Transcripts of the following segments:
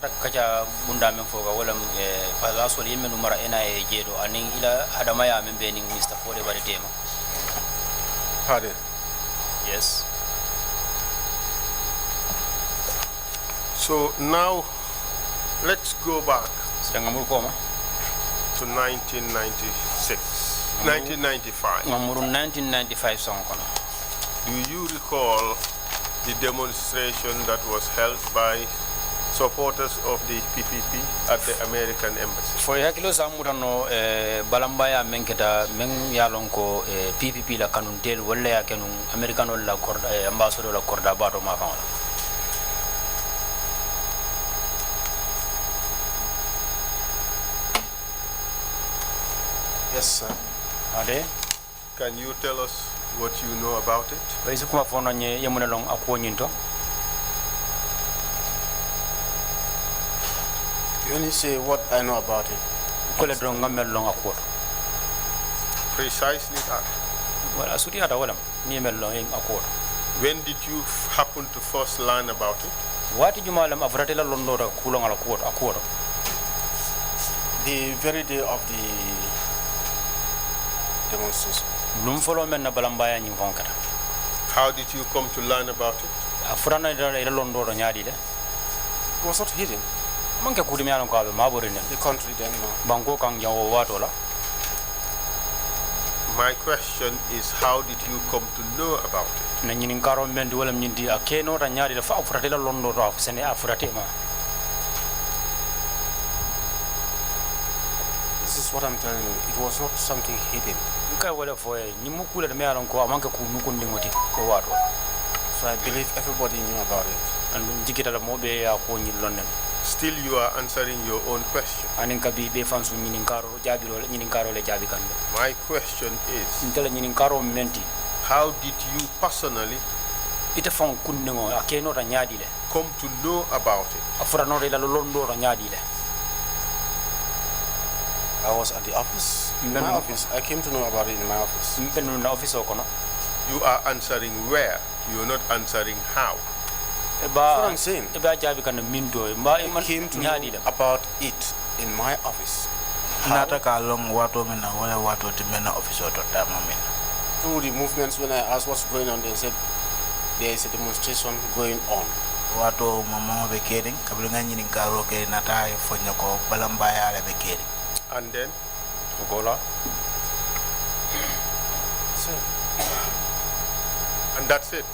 kaca bunda men foga wala pala sol yemme no mara ena e jeedo anin ila hadama ya men be ning Mr. Fode bari tema. Pardon? Yes. So now let's go back to 1996, 1995. Ngamuru 1995 song kono. Do you recall the demonstration that was held by supporters of the PPP at the American embassy? For hakilo samurano balambaya menketa men yalon ko PPP la kanuntel wala ya kenun American wala korda ambassador la korda bato ma fa. Yes, sir. Ade? Can you tell us what you know about it? Kuma fono nye yemuna long akwo nyinto. You only say what I know about it. Kole drong ngamel long akwo. Precisely that. Well, asuri ada wala ni mel long akwo. When did you happen to first learn about it? Wati jumalam afratela londo ra kulong ala akwo. The very day of the demonstration. Lum follow men na balambaya nyi vonkata. How did you come to learn about it? Afrana ila londo ra nyaadi de. It was not hidden. Manke kudimi alon ko abe mabore ne. The country then no. Bango kang jawo wato la. My question is, how did you come to know about it? Na nyinin karo men di wala nyindi akeno ra nyaadi da fa afratela londo ra sene afrate ma. This is what I'm telling you. It was not something hidden. Kai wala foe nyimu kula de me alon ko amanke ku nuko ndingoti ko wato. So I believe everybody knew about it. And jikita la mobe ya ko nyi lonnen. Still you are answering your own question. Anin kabi be fansu nyinin karo jabi ro nyinin karo le jabi kande. My question is, Intela nyinin karo menti. how did you personally Ite fon kunningo akeno ra nyaadi le. come to know about it? Afra no re la londo ra nyaadi le. I was at the office. In my office. I came to know about it in my office. Mbenu na office okono. You are answering where. You are not answering how. That's what I'm saying. Eba jabi kan mindo mba I came to know about it in my office. Nata ka long wato mena wala wato timena office auto tama mena. Through the movements, when I asked what's going on, they said there is a demonstration going on. Wato mama be kering kabulunga nyini karo ke nata fonyo ko balambaya ala be kering. And then? Ugola. And that's it?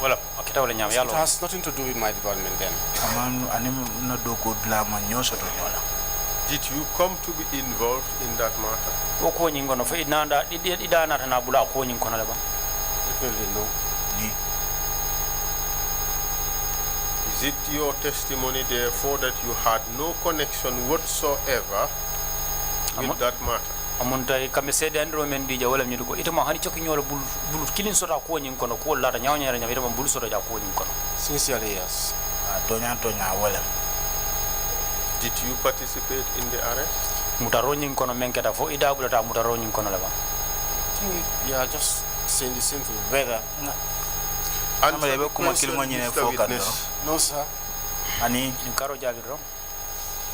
Wala akita wala nyam yalo. It has nothing to do with my department then. Aman anim no do ko blama nyoso to nyola. Did you come to be involved in that matter? Oko nyingo no fa idanda idana tana bula ko nyingo na leba. Definitely no. Ni. Is it your testimony, therefore, that you had no connection whatsoever with that matter? Amunta kame sede andro men dija wala nyido ko itama hani choki nyola bulu kilin sota ko nyin kono ko la nyawnya nya ita bulu sota ja ko nyin kono. Sincerely, yes. Tonya wala. Did you participate in the arrest? Mutaro nyin kono menketa fo ida bula ta mutaro nyin kono leba. You are just saying the same thing. Whether Answer the question, Mr. Witness. no, sir. Ani Karo jabi ro.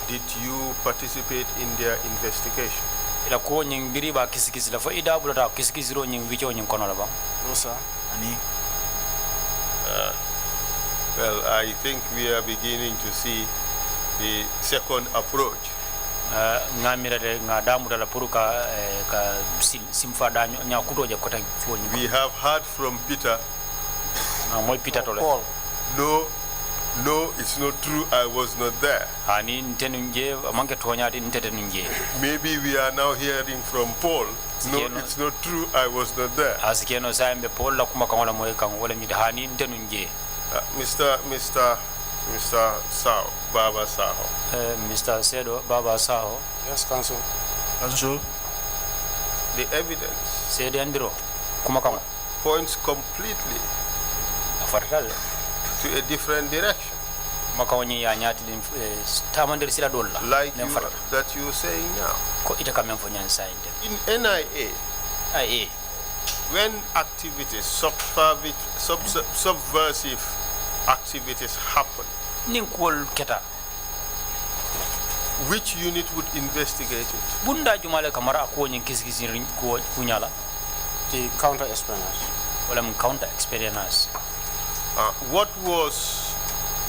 Did you participate in their investigation? Ila ko nyin biri ba kisikisi la fo ida bula ta kisikisi ro nyin wicho nyin kono leba. No, sir. ani Well, I think we are beginning to see the second approach. Ngamira de ngadamu dala puruka ka simfa da nya kutoje kota chuoni. We have heard from Peter. Moy Peter tole. Paul. No, it's not true. I was not there. Ani ntenunje manke tonyati ntetenunje. Maybe we are now hearing from Paul. No, it's not true. I was not there. Asikeno saimbe Paul la kuma kangola moy kan wala mi hani ntenunje. Mr. Sao, Baba Saho. Mr. Sedo Baba Saho. Yes, Council. Council The evidence Sede andro kuma kan points completely afartal to a different direction. makawoni ya nyati tamandir sila dolla Like that you are saying now. ko ita kamen fo nyan sainde In NIA, when activities, subversive activities happen, nin kol keta Which unit would investigate it? Bunda jumale kamara ko nyin kiskisi ko kunyala. The counter espionage. Wala counter experience. What was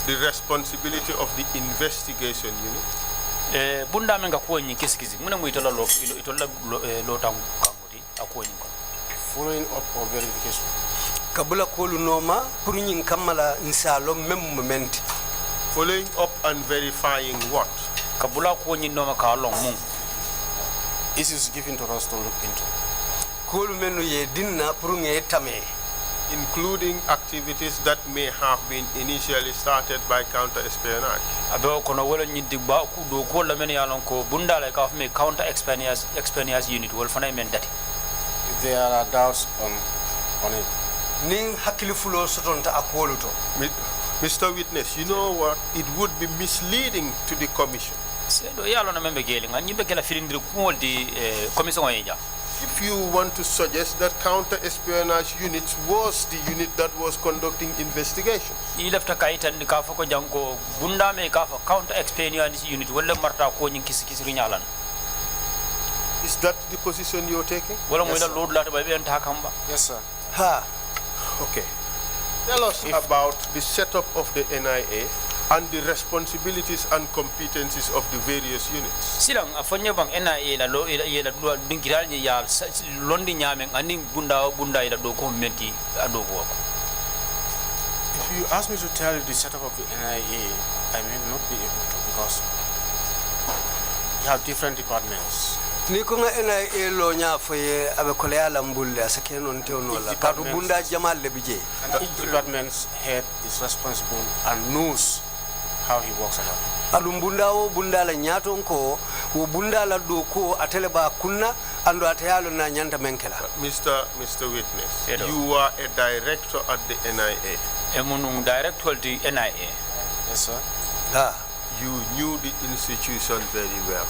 the responsibility of the investigation unit? Bunda menga ko nyin kiskisi muna mu itola lo tam kanguti ako nyin ko. Following up or verification. Kabula kolu noma pour nyin kamala insalo même moment. Following up and verifying what? Kabula ko nyin noma ka long mum. Issues given to us to look into. Kolu menu ye dinna pour nge tame. Including activities that may have been initially started by counter espionage. Abe kono wala nyin digba ku do ko la men yalon ko bunda la ka me counter experience unit wol fana men dati. If there are doubts on it. Ning hakili fulo sotonta akolu to. Mr. Witness, you know what? It would be misleading to the commission. If you want to suggest that counter-espionage unit was the unit that was conducting investigation. Is that the position you're taking? Yes, sir. Okay. Tell us about the setup of the NIA and the responsibilities and competencies of the various units. Silang afonyo bang NIA la dingiral ni ya londi nyameng aning bunda ila do komenti adogo. If you ask me to tell you the setup of the NIA, I may not be able to because you have different departments. Ni ko nga NIA lo nya foye abe ko le ala mbulle asake non tewno la kadu bunda jamal le bije. And each department's head is responsible and knows how he works about. Adu bunda o bunda la nyato ko wo bunda la do ko atele ba kunna ando atayalo na nyanta menkela. Mr. Witness, you are a director at the NIA. Emunung director of the NIA. Yes, sir. You knew the institution very well.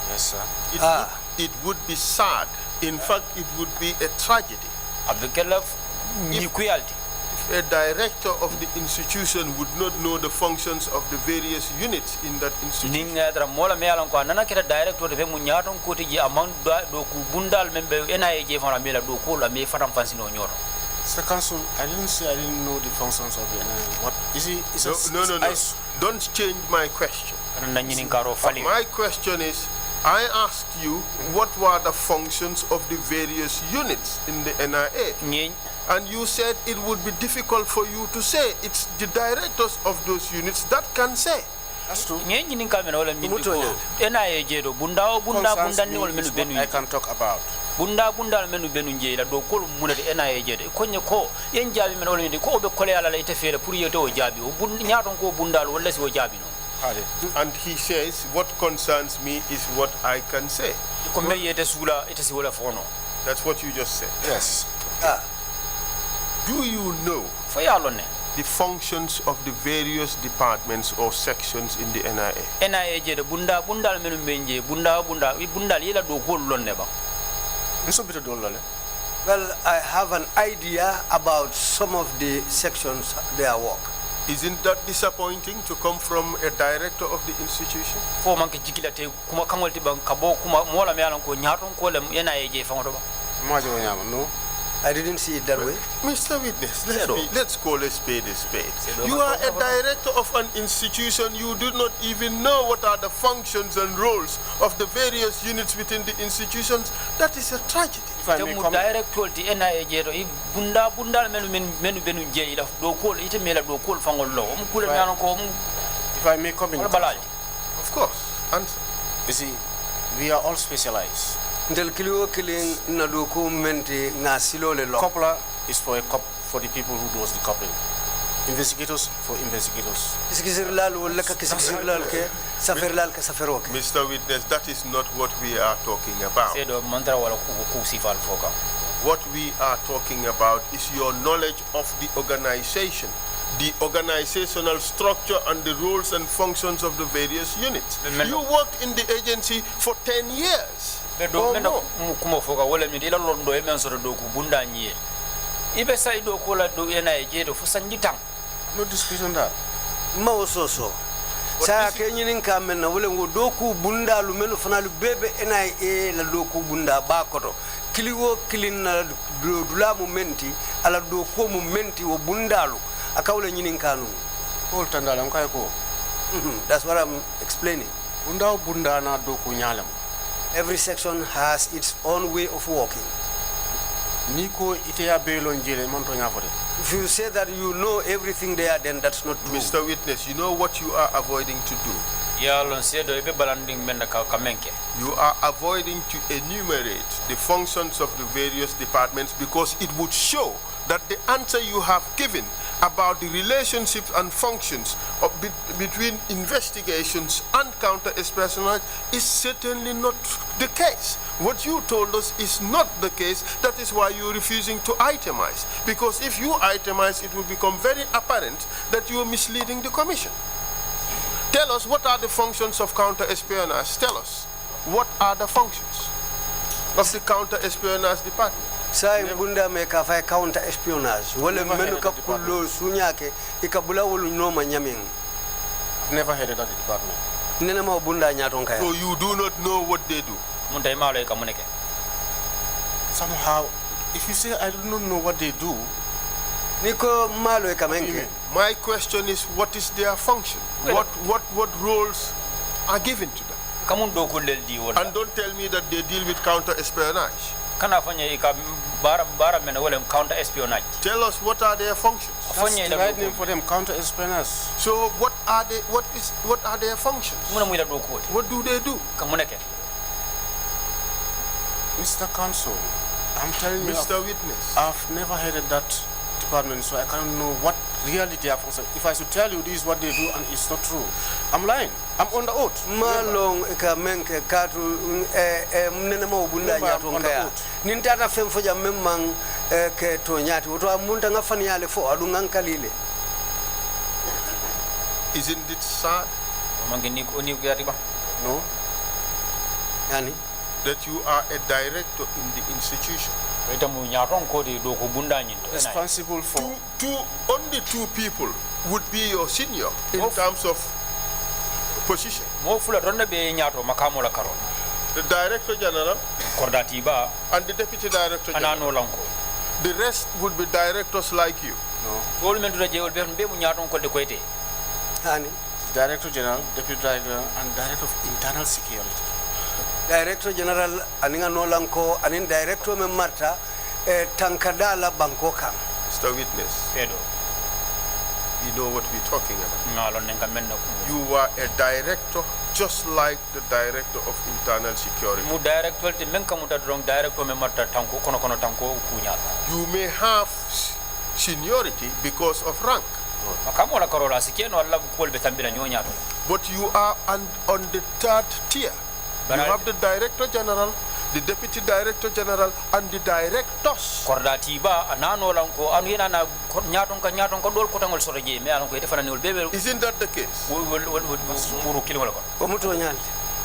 Yes, sir. It would be sad. In fact, it would be a tragedy. If a director of the institution would not know the functions of the various units in that institution. Mr. Counsel, I didn't say I didn't know the functions of the NIA. What is it? No. Don't change my question. My question is, I asked you what were the functions of the various units in the NIA. And you said it would be difficult for you to say. It's the directors of those units that can say. That's true. I can talk about. Bunda menu benu la do ko muna de NIA jede konye ko yen jabi men wala ko be kole ala ite fere pour yeto jabi o bun nyaaton ko bundal wala si o jabi no. And he says what concerns me is what I can say. Ko me yete sula ite si wala fono. That's what you just said. Yes. Do you know the functions of the various departments or sections in the NIA? NIA jede bunda menu menje bunda yela do ko lonne ba. Well, I have an idea about some of the sections, their work. Isn't that disappointing to come from a director of the institution? No. I didn't see it that way. Mr. Witness, let's call a spade a spade. You are a director of an institution. You do not even know what are the functions and roles of the various units within the institutions. That is a tragedy. If I may comment. If I may comment. Of course. Answer. You see, we are all specialized. Coupler is for the people who does the coupling. Investigators for investigators. Mr. Witness, that is not what we are talking about. What we are talking about is your knowledge of the organization, the organizational structure and the roles and functions of the various units. You worked in the agency for 10 years. No dispute on that. ma ososo sa ke nyinin kamen na wala ngo doku bunda lu menu fanalu bebe NIA la doku bunda ba koto kiliwo kilin na dula momenti ala doku momenti wo bundalu akawle nyinin kanu all tandala mkay ko that's what I'm explaining. Bunda na doku nyalam. Every section has its own way of working. Niko iteya belo njele manto nyafore. If you say that you know everything there, then that's not true. Mr. Witness, you know what you are avoiding to do? You are avoiding to enumerate the functions of the various departments because it would show that the answer you have given about the relationships and functions of between investigations and counter-espionage is certainly not the case. What you told us is not the case. That is why you're refusing to itemize. Because if you itemize, it will become very apparent that you are misleading the Commission. Tell us, what are the functions of counter-espionage? Tell us, what are the functions of the counter-espionage department? Sai bunda me ka fa counter espionage wala menu ka kullo sunyake ikabula wolu noma nyamin. I've never heard of that department. Nena ma bunda nyaton kaya. So you do not know what they do. Muntai malo ka muneke. Somehow, if you say I do not know what they do, niko malo ka menke. My question is, what is their function? What roles are given to them? Kamun do ko leldi wala. And don't tell me that they deal with counter espionage. Kana fanya ka bara mena wala counter espionage. Tell us, what are their functions? That's the right name for them, counter espionage. So what are their functions? What do they do? Mr. Counsel, I'm telling you, Mr. Witness, I've never heard of that department, so I can't know what really they are functions. If I should tell you this is what they do and it's not true, I'm lying. I'm on the oath. Malong ka menke katu mnene mo bunda nyato kaya. Nintata fem foja memang ke to nyati woto amunta ngafani yale fo adungan kalile. Isn't it sad? No. Yani that you are a director in the institution. Responsible for only two people would be your senior in terms of position. The Director General and the Deputy Director General. The rest would be directors like you. No. Director General, Deputy Director, and Director of Internal Security. Director General aninga nolanko anin Director me marta tankadala bankoka. Mr. Witness, you know what we're talking about. You are a director just like the Director of Internal Security. You may have seniority because of rank. But you are on the third tier. You have the Director General, the Deputy Director General, and the directors. Isn't that the case?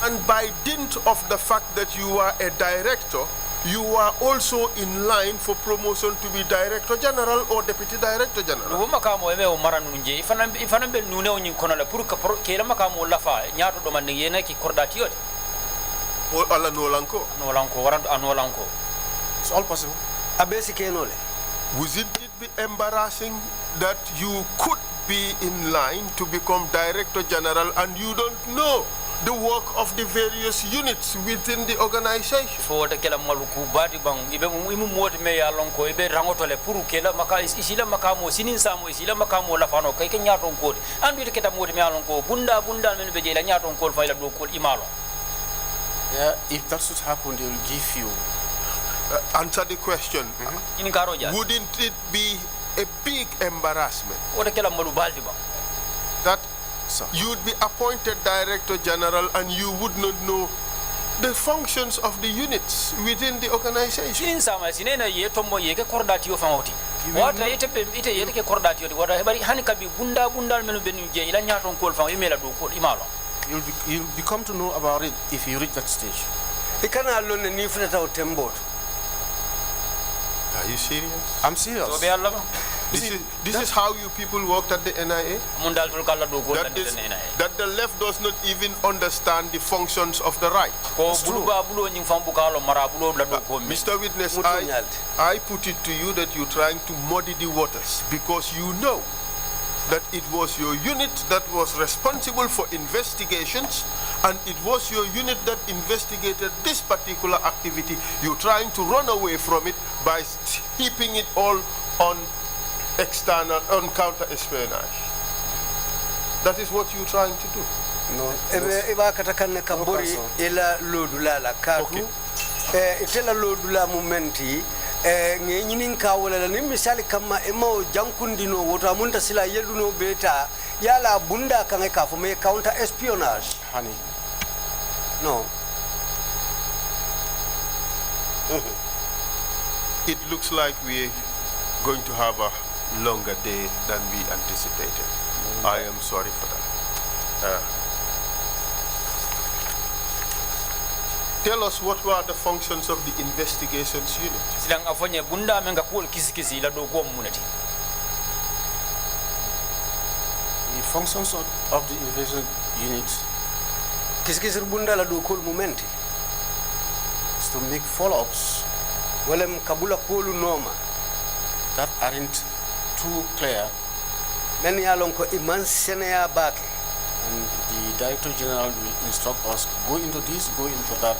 And by dint of the fact that you are a director, you are also in line for promotion to be Director General or Deputy Director General. It's all possible. Wouldn't it be embarrassing that you could be in line to become Director General and you don't know the work of the various units within the organization? Yeah, if that should happen, they will give you. Answer the question. Wouldn't it be a big embarrassment that you'd be appointed Director General and you would not know the functions of the units within the organization? You'll become to know about it if you reach that stage. Are you serious? I'm serious. This is how you people worked at the NIA? That the left does not even understand the functions of the right. Mr. Witness, I put it to you that you're trying to muddy the waters because you know that it was your unit that was responsible for investigations, and it was your unit that investigated this particular activity. You're trying to run away from it by heaping it all on external, on counter-espionage. That is what you're trying to do. No. Eba katakanne kabori ila lodula la katu. Itela lodula momenti. Nyinin ka wala ni misali kama emo jankundino wota munta sila yeduno beta yala bunda kange ka fo me counter espionage honey no It looks like we're going to have a longer day than we anticipated. I am sorry for that. Tell us what were the functions of the investigations unit. The functions of the investigation unit is to make follow-ups that aren't too clear. And the Director General will instruct us, go into this, go into that.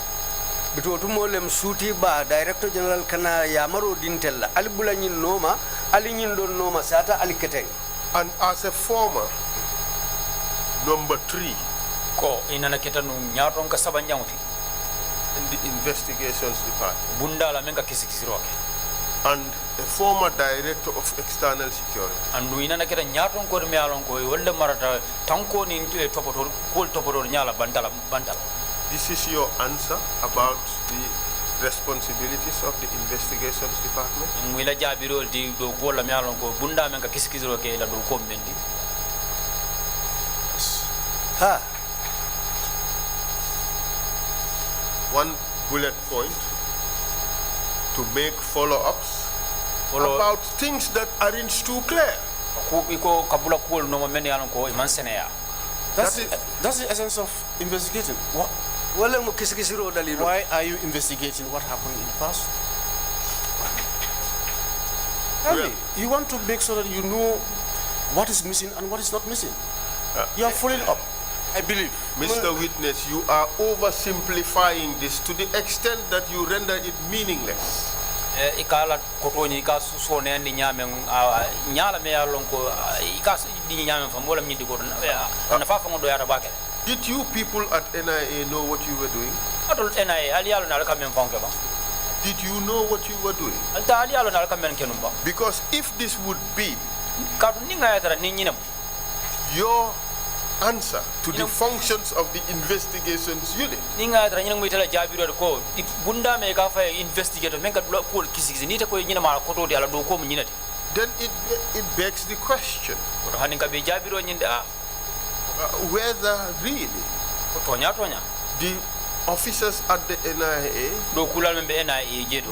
Director General kana yamaro dintella alibula nyin noma ali nyin don noma sata aliketeng. And as a former number 3 ko inana ketanu nyaton ka sabanyanguti in the investigations department bunda la menga kisikisiroke and a former director of external security andu inana keta nyaton ko me alon ko wolle marata tanko ni topotor kol topotor nyala bantala. This is your answer about the responsibilities of the investigations department? Mwila jabiro di do gola me alon ko bunda men ka kisikisiroke la do ko mendi. Ha. One bullet point to make follow-ups about things that aren't too clear. That's the essence of investigating. Why are you investigating what happened in the past? Tell me. You want to make sure that you know what is missing and what is not missing. You are following up, I believe. Mr. Witness, you are oversimplifying this to the extent that you render it meaningless. Ikala kotoni ka susone ndi nyame nyala me yalon ko ikas di nyame fam wala nyidi ko na fa fa ngodo yara bakel. Did you people at NIA know what you were doing? Adol NIA ali yalo na ka men fonke ba. Did you know what you were doing? Alta ali yalo na ka men kenum ba. Because if this would be ka ninga yatara ni nyinam your answer to the functions of the investigations unit, ninga yatara nyinam mitala jabiro ko bunda me ka fa investigator men ka ko kisigi ni ta ko nyina ma ko to di ala do ko nyinati. Then it begs the question whether really the officers at the NIA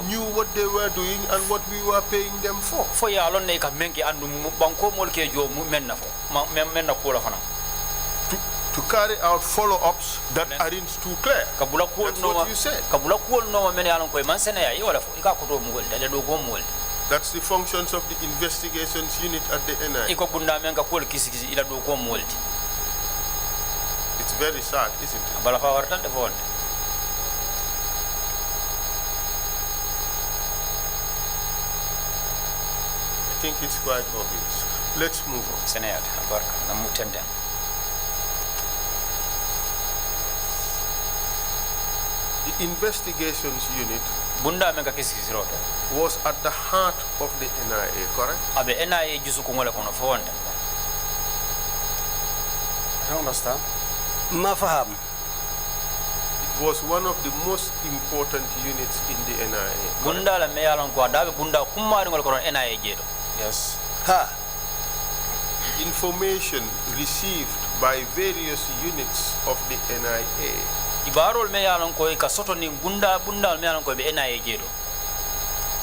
knew what they were doing and what we were paying them for. To carry out follow-ups that aren't too clear. That's what you said. That's the functions of the investigations unit at the NIA. It's very sad, isn't it? I think it's quite obvious. Let's move on. The investigations unit was at the heart of the NIA, correct? I don't understand. It was one of the most important units in the NIA. Yes. Information received by various units of the NIA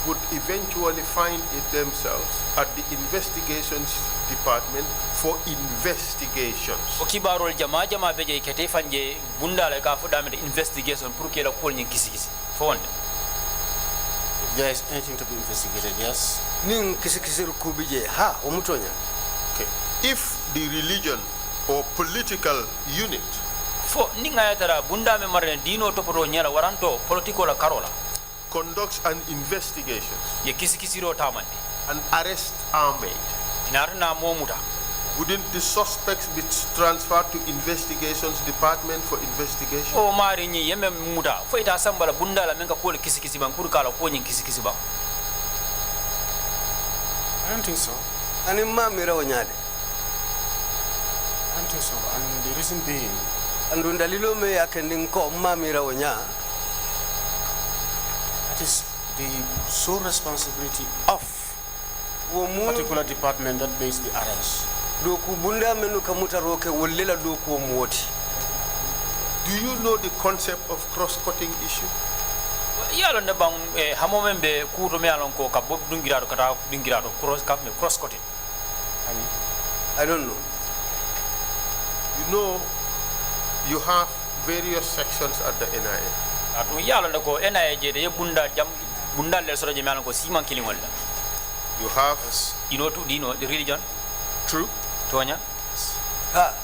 would eventually find it themselves at the investigations department for investigations. O kibarol jama beje kete fanje bunda la ka fuda me investigation pour que la kol nyi kisi fo wonde. There is anything to be investigated, yes. Ning kisi kubije ha omutonya. Okay. If the religion or political unit fo ninga yatara bunda me marne dino to poto nyala waranto political la karola conducts an investigation, ye kisi ro tamande, and arrests are made, narna momuta, wouldn't the suspects be transferred to investigations department for investigation? o mari ni yeme muta fo ita sambala bunda la menga ko kisi ban pour kala ko nyin kisi ba. I don't think so. Ani ma mira wonyade. I don't think so. And the reason being, Andu dalilo me yakending ko ma mira wonya. that is the sole responsibility of particular department that makes the arrest. Doku bunda menu kamuta roke wolela doku omwoti. Do you know the concept of cross-cutting issue? Yalo ne bang hamo membe kuto me alon ko ka bob dungirado kata dungirado cross cutting. I don't know. You know, you have various sections at the NIA. Atu yalo ne ko NIA je de bunda jam bunda le soro je me alon ko siman killing wala. You have, You know the religion? true. Tonya? Ha.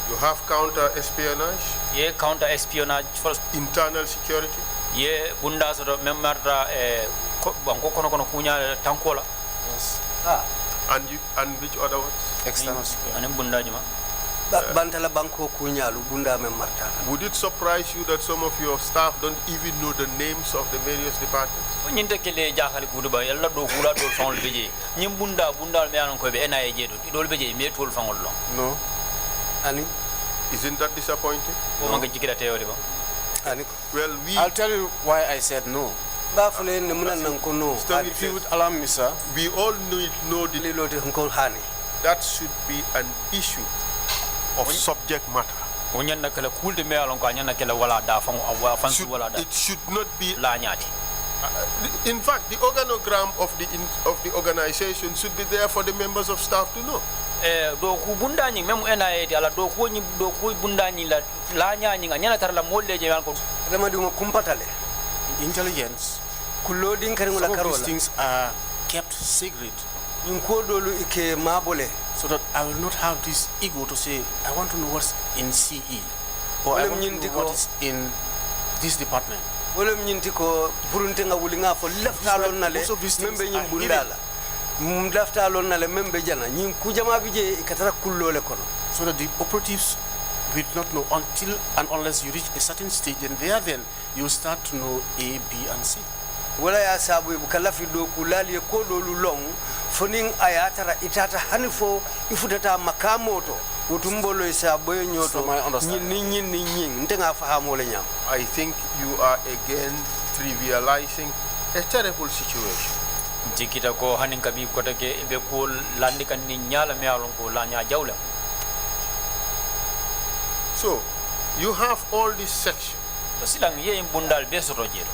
You have counter-espionage, Ye counter espionage first. internal security, Ye bunda soro memarda banko kono kunya tankola. Yes. Ha. and which other ones? External security. Anem bunda juma. Bantala banko kunyalu bunda me martala. Would it surprise you that some of your staff don't even know the names of the various departments? Nyinte kele jaxali kuduba yalla do kula do fangol beje nyim bunda me alon ko be NIA je do idol beje me tol fangol lo. No. Ani. Isn't that disappointing? O manga jikira teori ba. Ani. Well, I'll tell you why I said no. Bafule ne muna nan ko no. If you would allow me, sir. we all know the, Lilo de ko hani. that should be an issue of subject matter. Onyanna kala kulde me alon ko anyana kala wala da fango awa fansu wala da. It should not be. La nyati. In fact, the organogram of the organization should be there for the members of staff to know. Do ku bunda ni mem NIA di ala do ko bunda ni la nyani anyana tar la molle je man ko. Rama dum kumpatale. Intelligence. Kulodin kan Some wala of these karola. things are kept secret, In ko dolu ike mabole. so that I will not have this ego to say, I want to know what's in CE, or I want to know what is in this department. Wala mnyinti ko burunte nga wulinga fo lefta lon nale Most of these things membe are nyim bundala. Lefta lon nale membe jana nyim kujama bije katara kullole kono. So that the operatives will not know until and unless you reach a certain stage, and then you start to know A, B, and C. Wala ya sabu bukala fi do kulali ko dolu long foning ayatara itata hanifo ifutata makamoto utumbolo isabu nyoto nyin ntenga fahamu le nyam. I think you are again trivializing a terrible situation. Jikita ko hanin kabi ko take be ko landi kan ni nyala me alon ko la nya jawla. So, you have all these sections, Silang ye bundal be soto jero.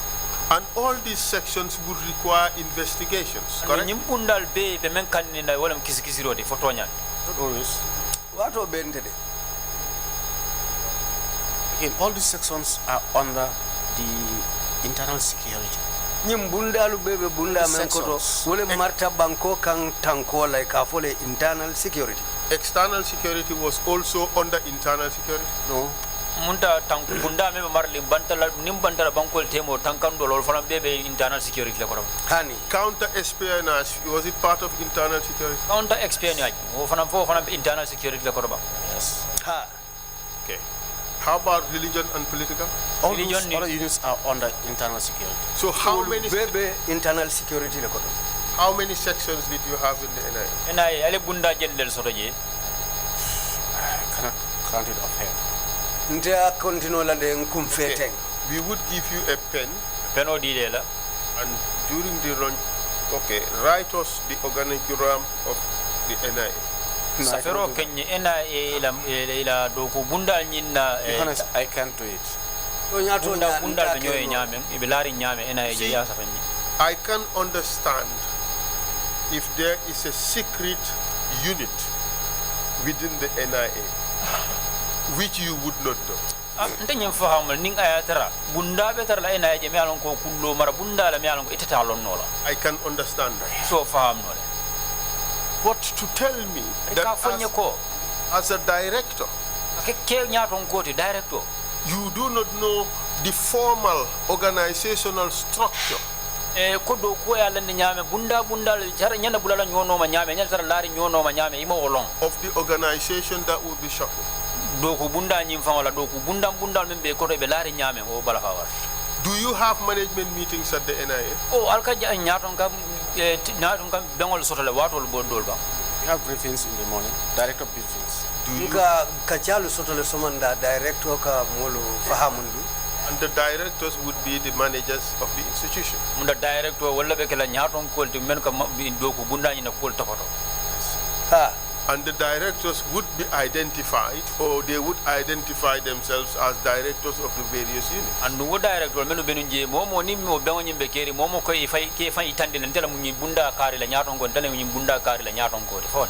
and all these sections would require investigations, correct? Nyim bundal be men kan ni na wala kisi rodi fotonya. Not always. Wato bende de. Again, all these sections are under the internal security. Nyim bundalu bebe bunda men koto wala marta banko kan tanko like afole internal security. External security was also under internal security? No. Munta tank bunda me marli bantala nim bantala bankol temo tankando lol fana bebe internal security la ko. Hani. Counter-espionage, was it part of internal security? Counter espionage o fana internal security la ko ba. Yes. Ha. Okay. How about religion and political? All Religion those ni- other units are under internal security. So how many bebe internal security la koto. sections did you have in the NIA? NIA ale bunda jellel soto je. I cannot count it offhand. Ntea continue la de nkum feteng. We would give you a pen, Peno di de la. and during the run, write us the organogram of the NIA. No, I Safero cannot do that. kenye ila do ko bunda nyinna To be honest, I can't do it. To nyato bunda nya bunda nyoy nyame ibilari nyame NIA je ya safenye. I can understand if there is a secret unit within the NIA which you would not know. Ntenye fahamal ning ayatara bunda betar la ina je mialon ko kullo mara bunda la mialon ko itata lon nola. I can understand that. So faham nole. But to tell me that as a director, you do not know the formal organizational structure ko do ko ya lan nyame bunda jara nyana bulala nyono ma nyame nyala lari nyono ma nyame imo wolon of the organization, that would be shocking. Do ko bunda nyim fa wala do ko bunda men be ko be lari nyame o bala fa war. Do you have management meetings at the NIA? Oh, alka nyaton kam dangol sotale watol bondol ba. We have briefings in the morning, director briefings. Kachalu sotale somanda director ka molo fahamundu. And the directors would be the managers of the institution. Munda director wala be kala nyaton ko ti men ka do ko bunda ni na ko tapato. And the directors would be identified, or they would identify themselves as directors of the various units. And no director menu benunje momo ni mo bengo nyimbe keri momo ko ifai ke fa itande la ntela munyi bunda kari la nyaton ko ntela munyi bunda kari la nyaton ko fon.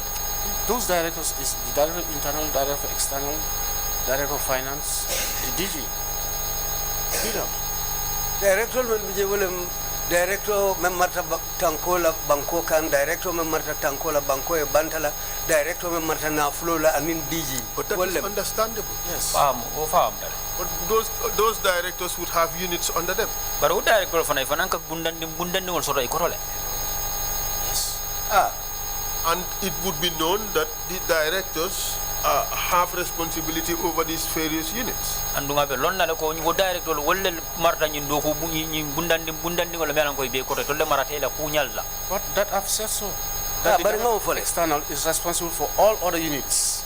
Those directors is the director of internal, director of external, director of finance, the DG. Director men bije wolem director memmarta tankola banko kan director memmarta tankola banko e bantala director memmarta na flola anin DG. But that is understandable. Yes. But those directors would have units under them. But who director fananka bundandi wol soto e kotole. Yes. And it would be known that the directors have responsibility over these various units. Andunga be lonna ko ni director wolle marta nyi do ko nyi bundandi wala melan koy be ko to le marate la kunyalla. But that I've said so. That the external is responsible for all other units.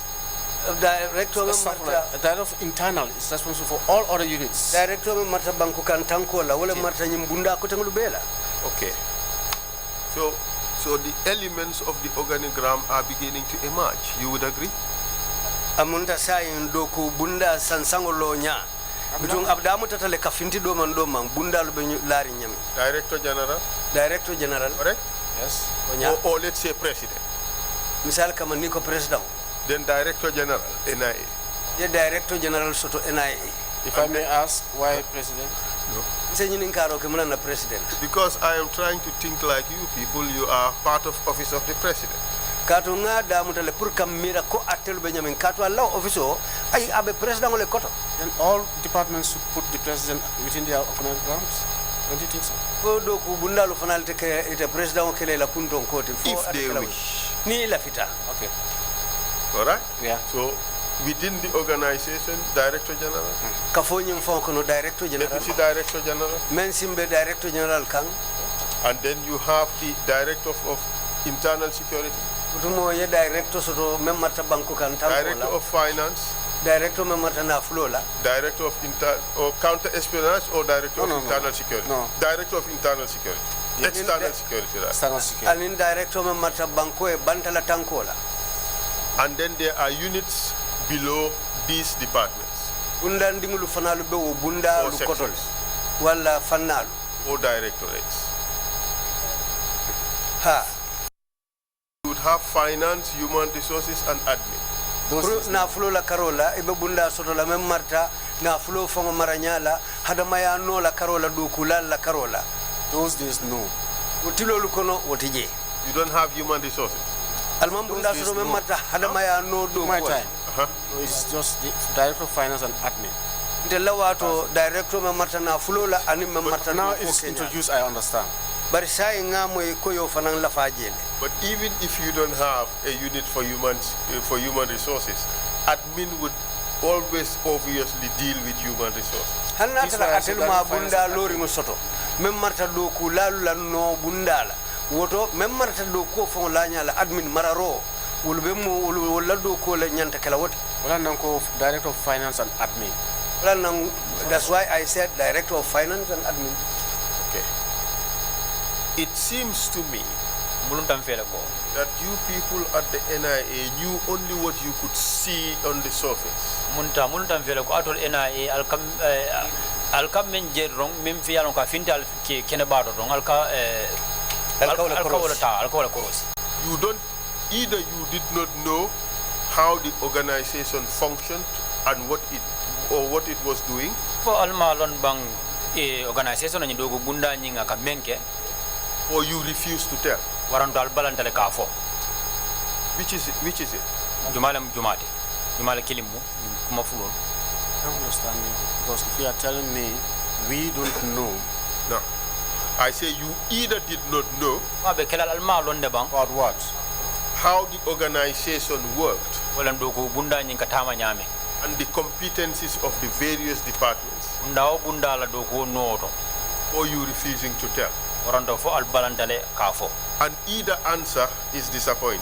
Director of internal is responsible for all other units. Director marta banko kan tankola wala marta nyi bunda ko tanglu bela. Okay. So the elements of the organigram are beginning to emerge. You would agree? Amunda sayin doku bunda sansangolo nya bitung abdamu tatale kafinti do man bunda lo be lari nyami. Director General, correct? Yes. Or let's say President. Misal kama niko President. Then Director General, NIA. The Director General soto NIA. If I may ask, why President? No. President. Because I am trying to think like you people. You are part of Office of the President. Katunga da mutale pour kamira ko atelu benyamin katu Allah office ay abe president ole koto. And all departments should put the president within their organigrams. Don't you think so? Ko do ku bundalu fanal te ke ite president kele la punton koti fo if they wish. Ni la fita. Okay. All right? Yeah. So within the organization, Director General, Kafonyim Fonkono Director General, Deputy Director General, Mensimbe Director General Kang, and then you have the Director of Internal Security, Director Soto Memata Banko Kan, Director of Finance, Director Memata Na Flola, Director of Counter Espionage, or Director of Internal Security? No. Director of Internal Security. External Security. External Security. And in Director Memata Banko e Bantala Tankola. And then there are units below these departments. Bunda ndingulu fanalu be wo bunda lu kotol wala fanalu or directorates. You would have finance, human resources, and admin. Na fulo la karola ibe bunda soto la mem marta na fulo fongo maranyala hadamaya no la karola do kulal la karola. Those days no. Utilo lukono wotije. You don't have human resources. Alman bunda soto mem marta hadamaya no do my time. No, it's just the Director of Finance and Admin. Director of Martana Fulola and Martana. Now it's introduced, I understand. But even if you don't have a unit for human resources, admin would always obviously deal with human resources. Hanatala atelma bunda lori musoto. Memmarta do kulala no bundala. Woto memmarta do ko fon lanya la admin mararo. Wala do ko la nyanta kala wote. Director of Finance and Admin. That's why I said Director of Finance and Admin. Okay. It seems to me that you people at the NIA knew only what you could see on the surface. alka men jerong mem fi yalon ka fintal ke kene bado don alka alka koros. You don't, either you did not know how the organization functioned and what it was doing. For alma lon bang organization ni dogo bunda nyinga ka menke, or you refuse to tell. Waranto al balantale ka fo. Which is it? Jumale kilimu kuma fulon. I don't understand you, because if you are telling me we don't know. No, I say you either did not know about what? How the organization worked and the competencies of the various departments, or you refusing to tell. And either answer is disappointing.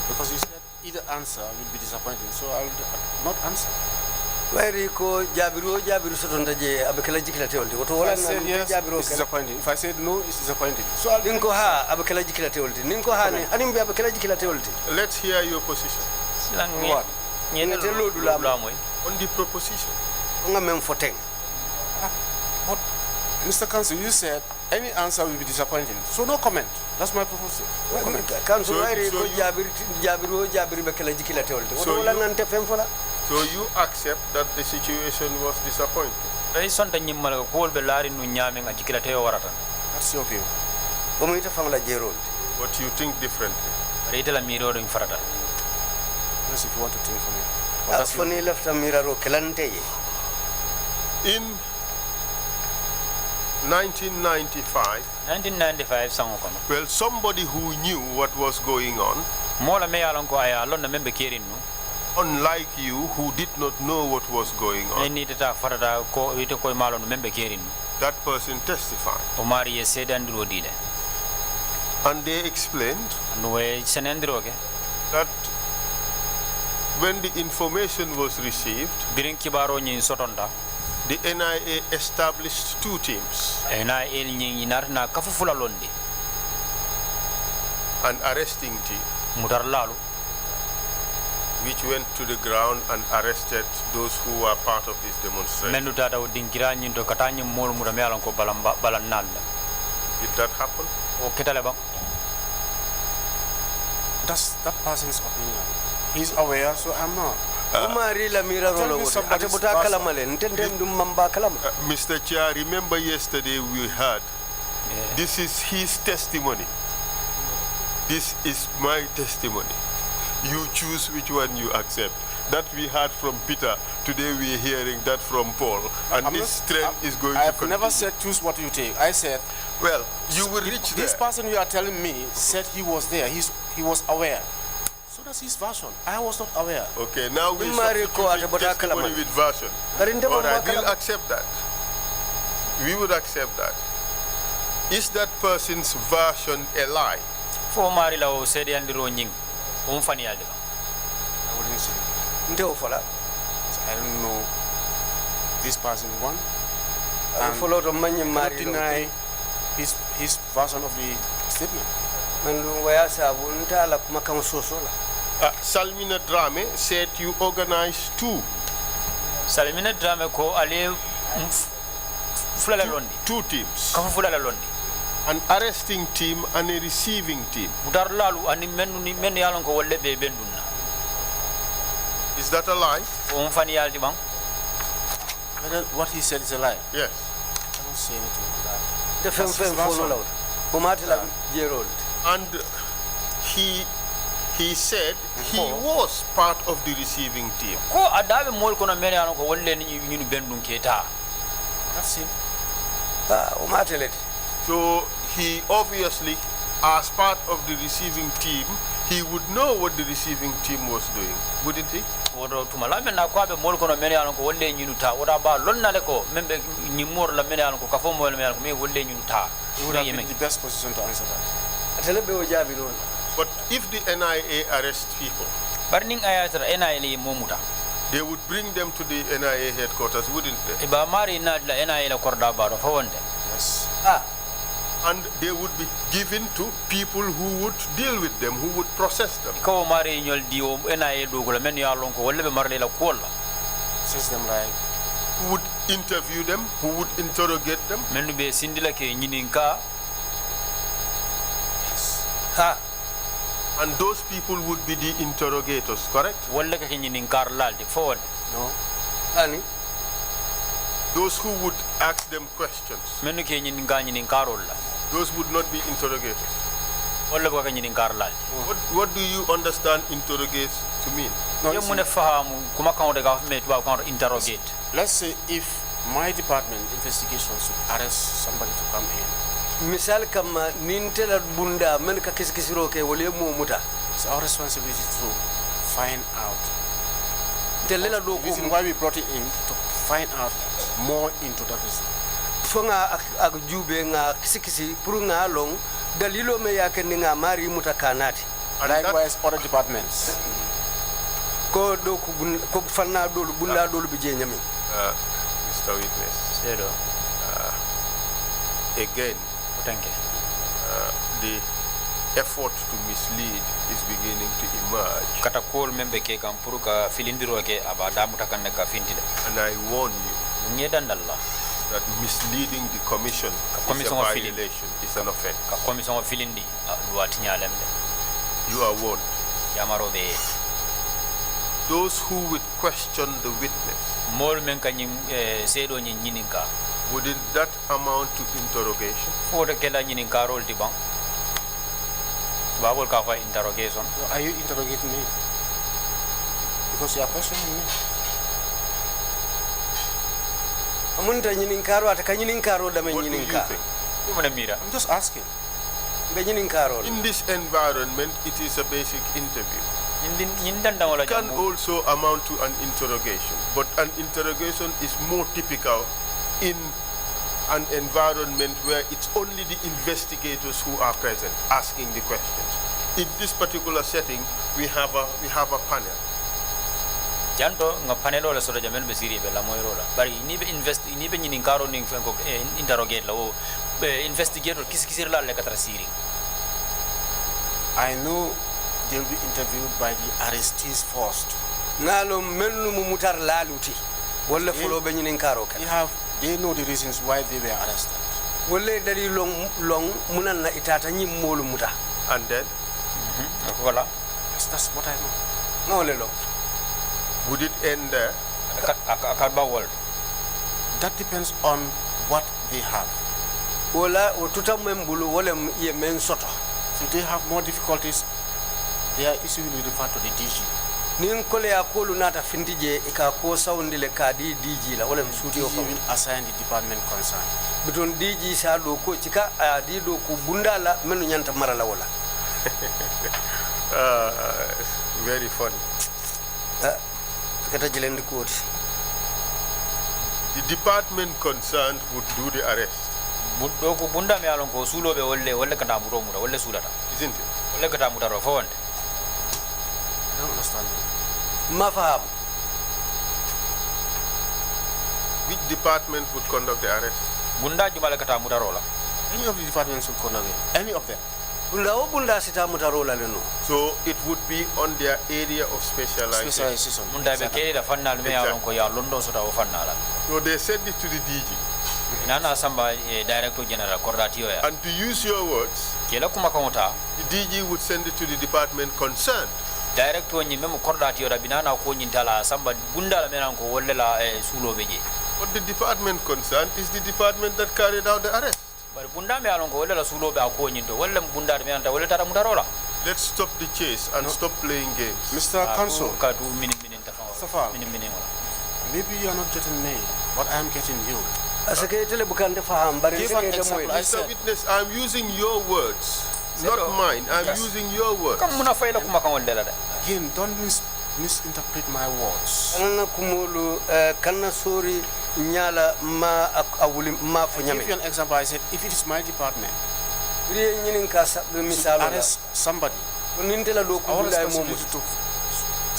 Because you said either answer will be disappointing, so I'll not answer. Where ko Jabiru sotonda je abekala jikila teolti woto wala na Jabiru it's disappointing. If I said no, it's disappointing. So I'll ninko ha abekala jikila teolti ninko ha ni animbe abekala jikila teolti. Let's hear your position. What? On the proposition. Nga mem foteng. But Mr. Council, you said any answer will be disappointing. So no comment. That's my proposal. No comment. Council where ko Jabiru bekala jikila teolti woto wala nante fem fola. So you accept that the situation was disappointing? That's your view. But you think differently? Yes, if you want to think for me. In 1995, well, somebody who knew what was going on, unlike you who did not know what was going on, that person testified. And they explained that when the information was received, the NIA established two teams. An arresting team, which went to the ground and arrested those who were part of this demonstration. Did that happen? That's that person's opinion. He's aware, so I'm not. Mr. Chair, remember yesterday we heard, this is his testimony. This is my testimony. You choose which one you accept. That we heard from Peter. Today we are hearing that from Paul. And this trend is going to continue. I've never said choose what you take. I said, well, you will reach there. This person you are telling me said he was there. He was aware. So that's his version. I was not aware. Okay, now we substitute testimony with version. All right, we'll accept that. We would accept that. Is that person's version a lie? I wouldn't say. I don't know this person one. And I deny his version of the statement. Salmina Drame said you organized two. Salmina Drame ko ale two teams. An arresting team and a receiving team. Is that a lie? What he said is a lie. Yes. I don't say anything to that. And he said he was part of the receiving team. That's him. So he obviously, as part of the receiving team, he would know what the receiving team was doing, wouldn't he? I would have the best position to answer that. But if the NIA arrests people, they would bring them to the NIA headquarters, wouldn't they? Yes. And they would be given to people who would deal with them, who would process them. Ko mari ñol diwo NIA dogula men ya lon ko wolle be marle la ko la. System right. Who would interview them, who would interrogate them. Men be sindila ke ñininka. Ha. And those people would be the interrogators, correct? Wolle ke ñininkar lalde forward. No. Ani. Those who would ask them questions. Men ke ñininkarol la. Those would not be interrogators. Wolle ko ke ñininkar lalde. What do you understand interrogate to mean? No, Yo mu ne fahamu kuma kan de ga me tuba kan interrogate. Let's say if my department investigations should arrest somebody to come in. Misal kama nintela bunda men ka kisikisiro ke wole mo muta. It's our responsibility to find out. Telela do The ko reason why we brought it in to find out more into that reason. fonga ak jube nga kisikisi pour nga long dalilo me yake nga mari muta kanati. And likewise other departments. Ko do ko fanna do bunda do bi je nyami. Mr. Witness. Sedo. Again, Thank you. the effort to mislead is beginning to emerge. Kata kol membe ke kam pour ka filindiro ke abada mutakan ka fintide. And I warn you Nyedandalla. that misleading the commission is a commission of violation, is an offense. Ka commission of filindi luati nyalemde. You are warned. Yamaro be Those who would question the witness, mol men kanyim sedo nyininka. wouldn't that amount to interrogation? Foto kela nyininka rol di bang. Babol ka fa interrogation. So are you interrogating me? Because you are questioning me. Amunta nyininkaro ataka nyininkaro da men What do you nyininka. think? You mana mira. I'm just asking. Be nyininkaro. In this environment, it is a basic interview. Nyindanda wala It can jambu. also amount to an interrogation, but an interrogation is more typical in an environment where it's only the investigators who are present asking the questions. In this particular setting, we have a panel. Janto nga panelo la soda jamen be siri be la moyro la. Bari ni be nyininkaro ning fen ko interrogate la o investigator kisikisir la le katra siri. I know they'll be interviewed by the arrestees first. Ngalo mennu mu mutar laluti. Wala fulo be nyininkaro ka. They know the reasons why they were arrested. Wala dali long munan na itata nyim molu muta. And then, Wala. Yes, that's what I know. Ngole lo. would it end there? Akarba world. That depends on what they have. Wala o tuta membulu wala ye men soto. If they have more difficulties, their issue will refer to the DG. Nin kole ya kolu nata findije ika ko sawndile kadi DG la wala msuti DG o will assign the department concerned. biton DG sa do ko cika di do ku bundala menu nyanta marala wala. Very funny. Kata jelendi koti. The department concerned would do the arrest, Buddo ko bunda me alon ko sulo be wolle kata muro mura wolle sulata. isn't it? Wolle kata mutaro fawande. I don't understand. Ma faham. Which department would conduct the arrest? Bunda jumala kata mutaro la. Any of the departments will conduct it. Any of them. Bunda o bunda sita mutarola leno. So it would be on their area of specialization. Specialization. Bunda be kede da fannal me alon ko ya londo sota o fannala. So they send it to the DG. Nana samba director general coordinatio ya. And to use your words, Kela kuma kawta the DG would send it to the department concerned. director nyi memo coordinatio da binana ko nyintala samba bunda la menan ko wolle la sulo beje. But the department concerned is the department that carried out the arrest. Bari bunda me alon ko wolle la sulo be ko nyinto wolle bunda de menanta wolle tara mutarola. Let's stop the chase and stop playing games. Mr. Counsel, Ka du minin tafa. Mustafa. Minin wala. maybe you are not getting me, but I am getting you. Asake tele bukande faham bari Give an seke example. moy. Mr. Witness, I'm using your words, not mine. I'm using your words. Kam muna fayla kuma kan wolle la de. Again, don't misinterpret my words. Anana kumulu kanna sori nyala ma awuli ma fo I give you nyame. an example. I said, if it is my department Riye nyinin ka to misalo. arrest somebody, Nintela do ku our bunda mo responsibility to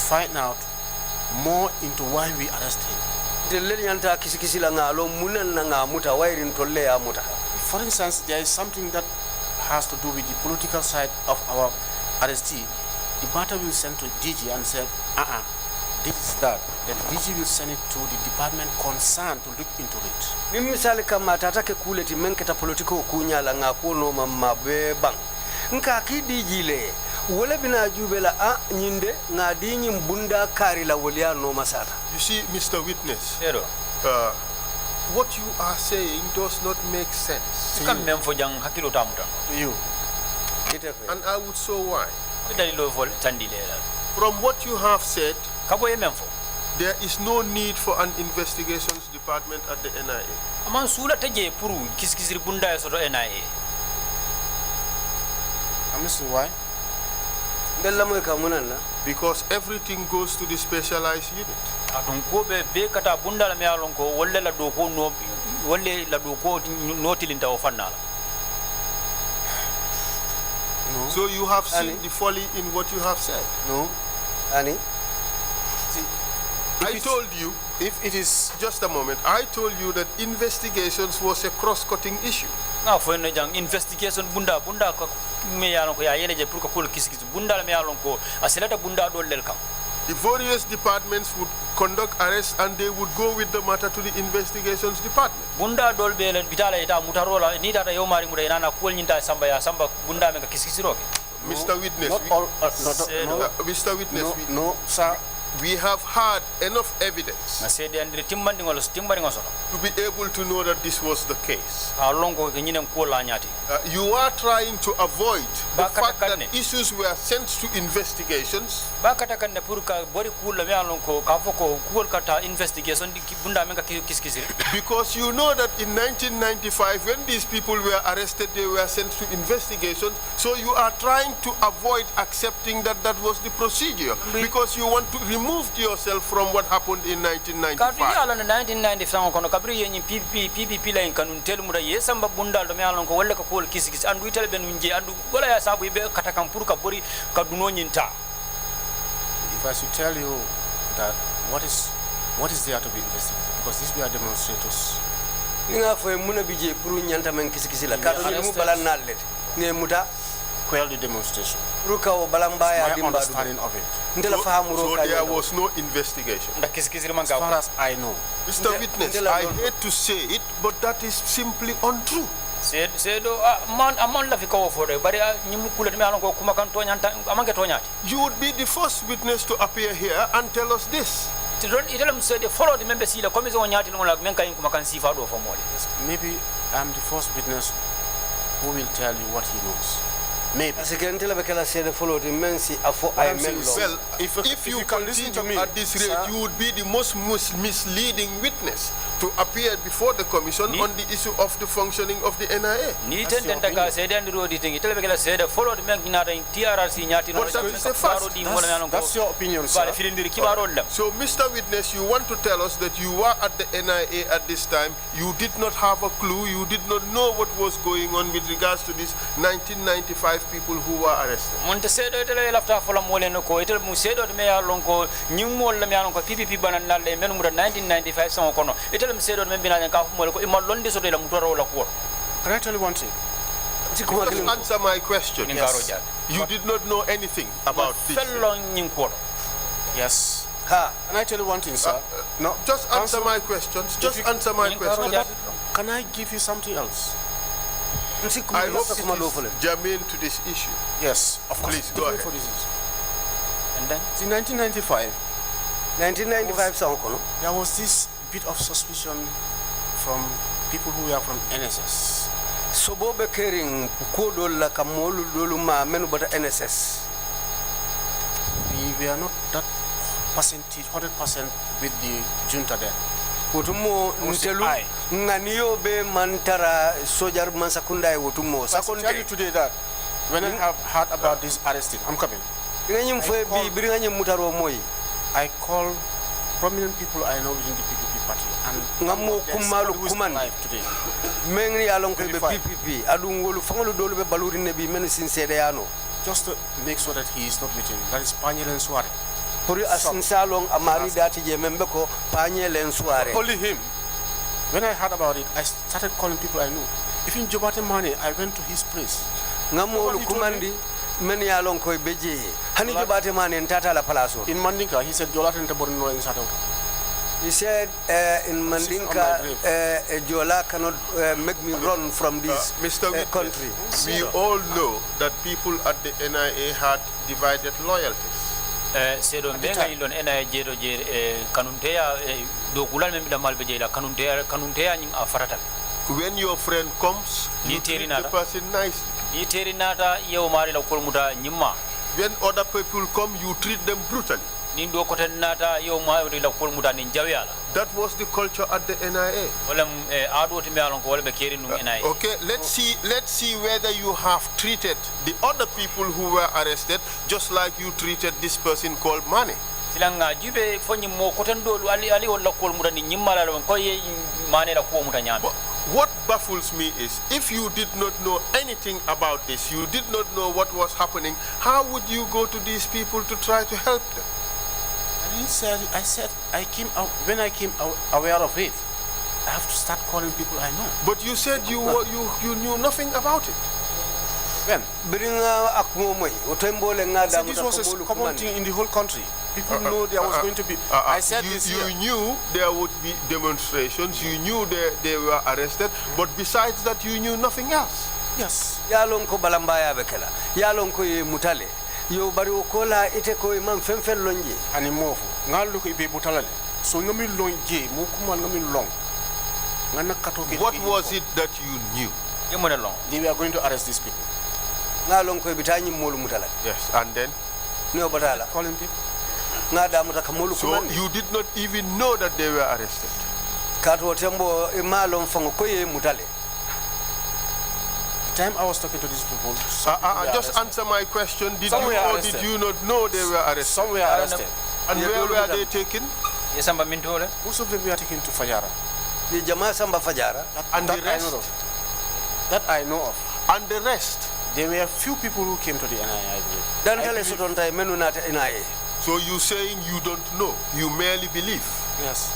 find out more into why we arrest him. Tele nyanta kisikisi la ngalo munan na ngamuta wairin tolle ya muta. If for instance, there is something that has to do with the political side of our RST. The matter will send to DG and said, this is that. Then DG will send it to the department concerned to look into it. Mimi misali kama tatake kuleti menketa politiko kunya la ngakono mamabe bang. Nka ki DG le. Wole bina jubela nyinde ngadi nyimbunda kari la wolia no masata. You see, Mr. Witness. Hello. What you are saying does not make sense. Kan mem fo jang hakilo tamuta. You. And I would show why. From what you have said, kabo ye mem fo. There is no need for an investigations department at the NIA. Aman sula teje puru kiskisir bunda ya soto NIA. I'm listening why? Because everything goes to the specialized unit. Adon ko be kata bunda la me alon ko wolle la do ko no wolle la do ko notilinta o fannala. No. So you have seen the folly in what you have said. No. Annie? I told you, if it is just a moment, I told you that investigations was a cross-cutting issue. Now for investigation bunda ko me yalon ko ya yele je pour ko kol kiskis bunda la me yalon ko aselata bunda do lel kam. The various departments would conduct arrests and they would go with the matter to the investigations department. Bunda dol bele bitala ita mutarola ni tata yo mari muda ina ko nyinta samba ya samba bunda me ka kiskisiroke. Mr. Witness, Mr. Witness, no, sir. We have had enough evidence to be able to know that this was the case. You are trying to avoid the fact that issues were sent to investigations. Because you know that in 1995, when these people were arrested, they were sent to investigations. So you are trying to avoid accepting that that was the procedure because you want to remove yourself from what happened in 1995. If I should tell you that what is there to be investigated, because these were demonstrators. Quell the demonstration. My understanding of it. So there was no investigation. As far as I know. Mr. Witness, I hate to say it, but that is simply untrue. You would be the first witness to appear here and tell us this. Maybe I'm the first witness who will tell you what he knows. Maybe. Well, if you can listen to me at this rate, you would be the most misleading witness to appear before the commission on the issue of the functioning of the NIA. That's your opinion, sir. So, Mr. Witness, you want to tell us that you were at the NIA at this time, you did not have a clue, you did not know what was going on with regards to these 1995 people who were arrested. Can I tell you one thing? Just answer my question. Yes. You did not know anything about this. Yes. Can I tell you one thing, sir? No. Just answer my questions. Just answer my questions. Can I give you something else? I hope it is germane to this issue. Yes, of course. Please, go ahead. And then, in 1995, there was this bit of suspicion from people who were from NSS. Sobobe kering kukodo la kamolu doluma menu bata NSS. We were not that percentage 100% with the junta there. Wotumo ntelu nganiyo be mantara sojar mansakunda e wotumo sakonte. I tell you today that when I have heard about this arresting, I'm coming. I call prominent people I know within the PPP party and ngamo kumalu kumani today. Mengri along be PPP adungolu fangolu dolu be baluri nebi men sincere yano just to make sure that he is not written. That is Panyelen Suare. Puri asinsalong amari dati je membeko Panyelen Suare. Only him. When I heard about it, I started calling people I knew. If in Jobate Mane, I went to his place. Ngamolu kumandi men yalon koy beje hani Jobate Mane ntata la palaso. In Mandinka, he said Jola tente borno in Sato. He said in Mandinka Jola cannot make me run from this country. We all know that people at the NIA had divided loyalties. Sedo benga ilon NIA jero kanunteya do kulal men bida malbe jela kanunteya nyim afarata. When your friend comes, you treat the person nicely. When other people come, you treat them brutally. That was the culture at the NIA. Okay, let's see whether you have treated the other people who were arrested just like you treated this person called Mane. What baffles me is, if you did not know anything about this, you did not know what was happening, how would you go to these people to try to help them? I said, when I came aware of it, I have to start calling people I know. But you said you knew nothing about it. When? So this was a common thing in the whole country. People know there was going to be. I said you knew there would be demonstrations. You knew they were arrested. But besides that, you knew nothing else. Yes. Yalon ko balambaya bekela. Yalon ko mutale. Yo bari okola ite ko imam femfen lonje. Ani mofu. Ngalu ko ibe mutalale. So ngami lonje mo kuma ngami long. What was it that you knew? They were going to arrest these people. Yes, and then? Calling people. So you did not even know that they were arrested? The time I was talking to these people, just answer my question. Did you or did you not know they were arrested? Some were arrested. And where were they taken? Most of them were taken to Fajara. And the rest? That I know of. And the rest? There were few people who came to the NIA. So you saying you don't know, you merely believe? Yes.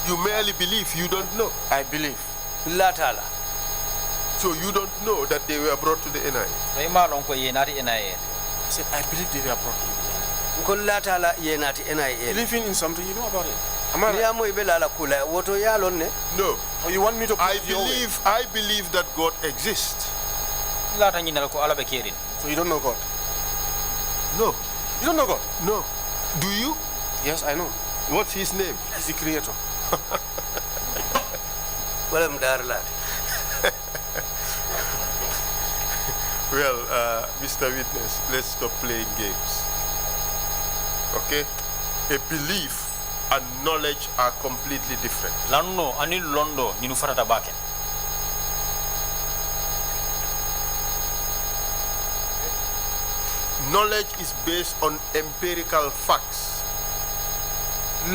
You merely believe, you don't know? I believe. So you don't know that they were brought to the NIA? I said, I believe they were brought to the NIA. Living in something, you know about it. No. Oh, you want me to I believe that God exists. So you don't know God? No. You don't know God? No. Do you? Yes, I know. What's his name? He's the creator. Well, Mr. Witness, let's stop playing games. Okay? A belief and knowledge are completely different. Knowledge is based on empirical facts. I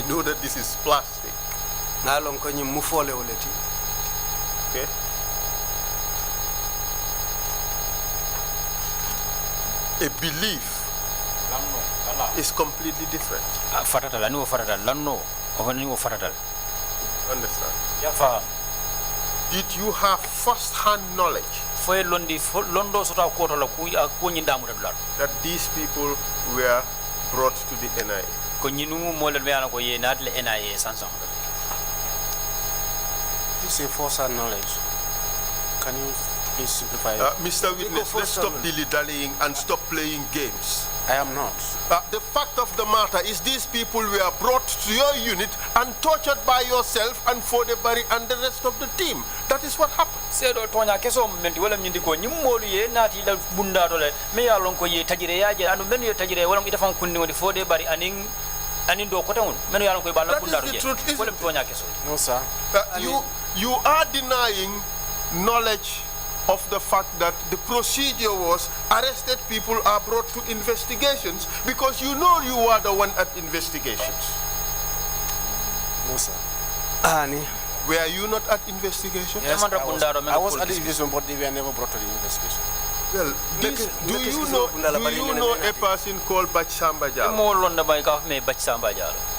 know that this is plastic. Okay? A belief is completely different. Understand? Did you have first-hand knowledge that these people were brought to the NIA? You say first-hand knowledge. Can you please simplify it? Mr. Witness, let's stop dilly-dallying and stop playing games. I am not. The fact of the matter is these people were brought to your unit and tortured by yourself and Fodebari and the rest of the team. That is what happened. That is the truth, isn't it? No, sir. You are denying knowledge of the fact that the procedure was arrested people are brought to investigations because you know you are the one at investigations. No, sir. Were you not at investigation? Yes, I was at the investigation, but they were never brought to the investigation. Well, do you know a person called Bachsamba Jallo?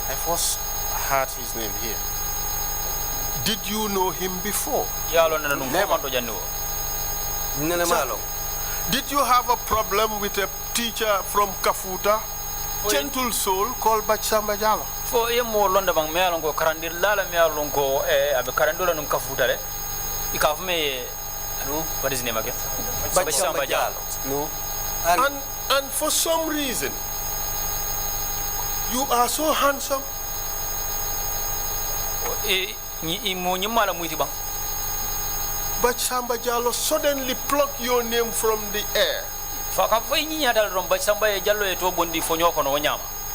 I first heard his name here. Did you know him before? Never. Did you have a problem with a teacher from Kafuta, gentle soul called Bachsamba Jallo? For a more London bang mealongo karandilla mealongo abe karandula num Kafuta le. Ikafme no, what is his name again? Bachsamba Jallo. No. And for some reason, you are so handsome. Bachsamba Jallo suddenly plucked your name from the air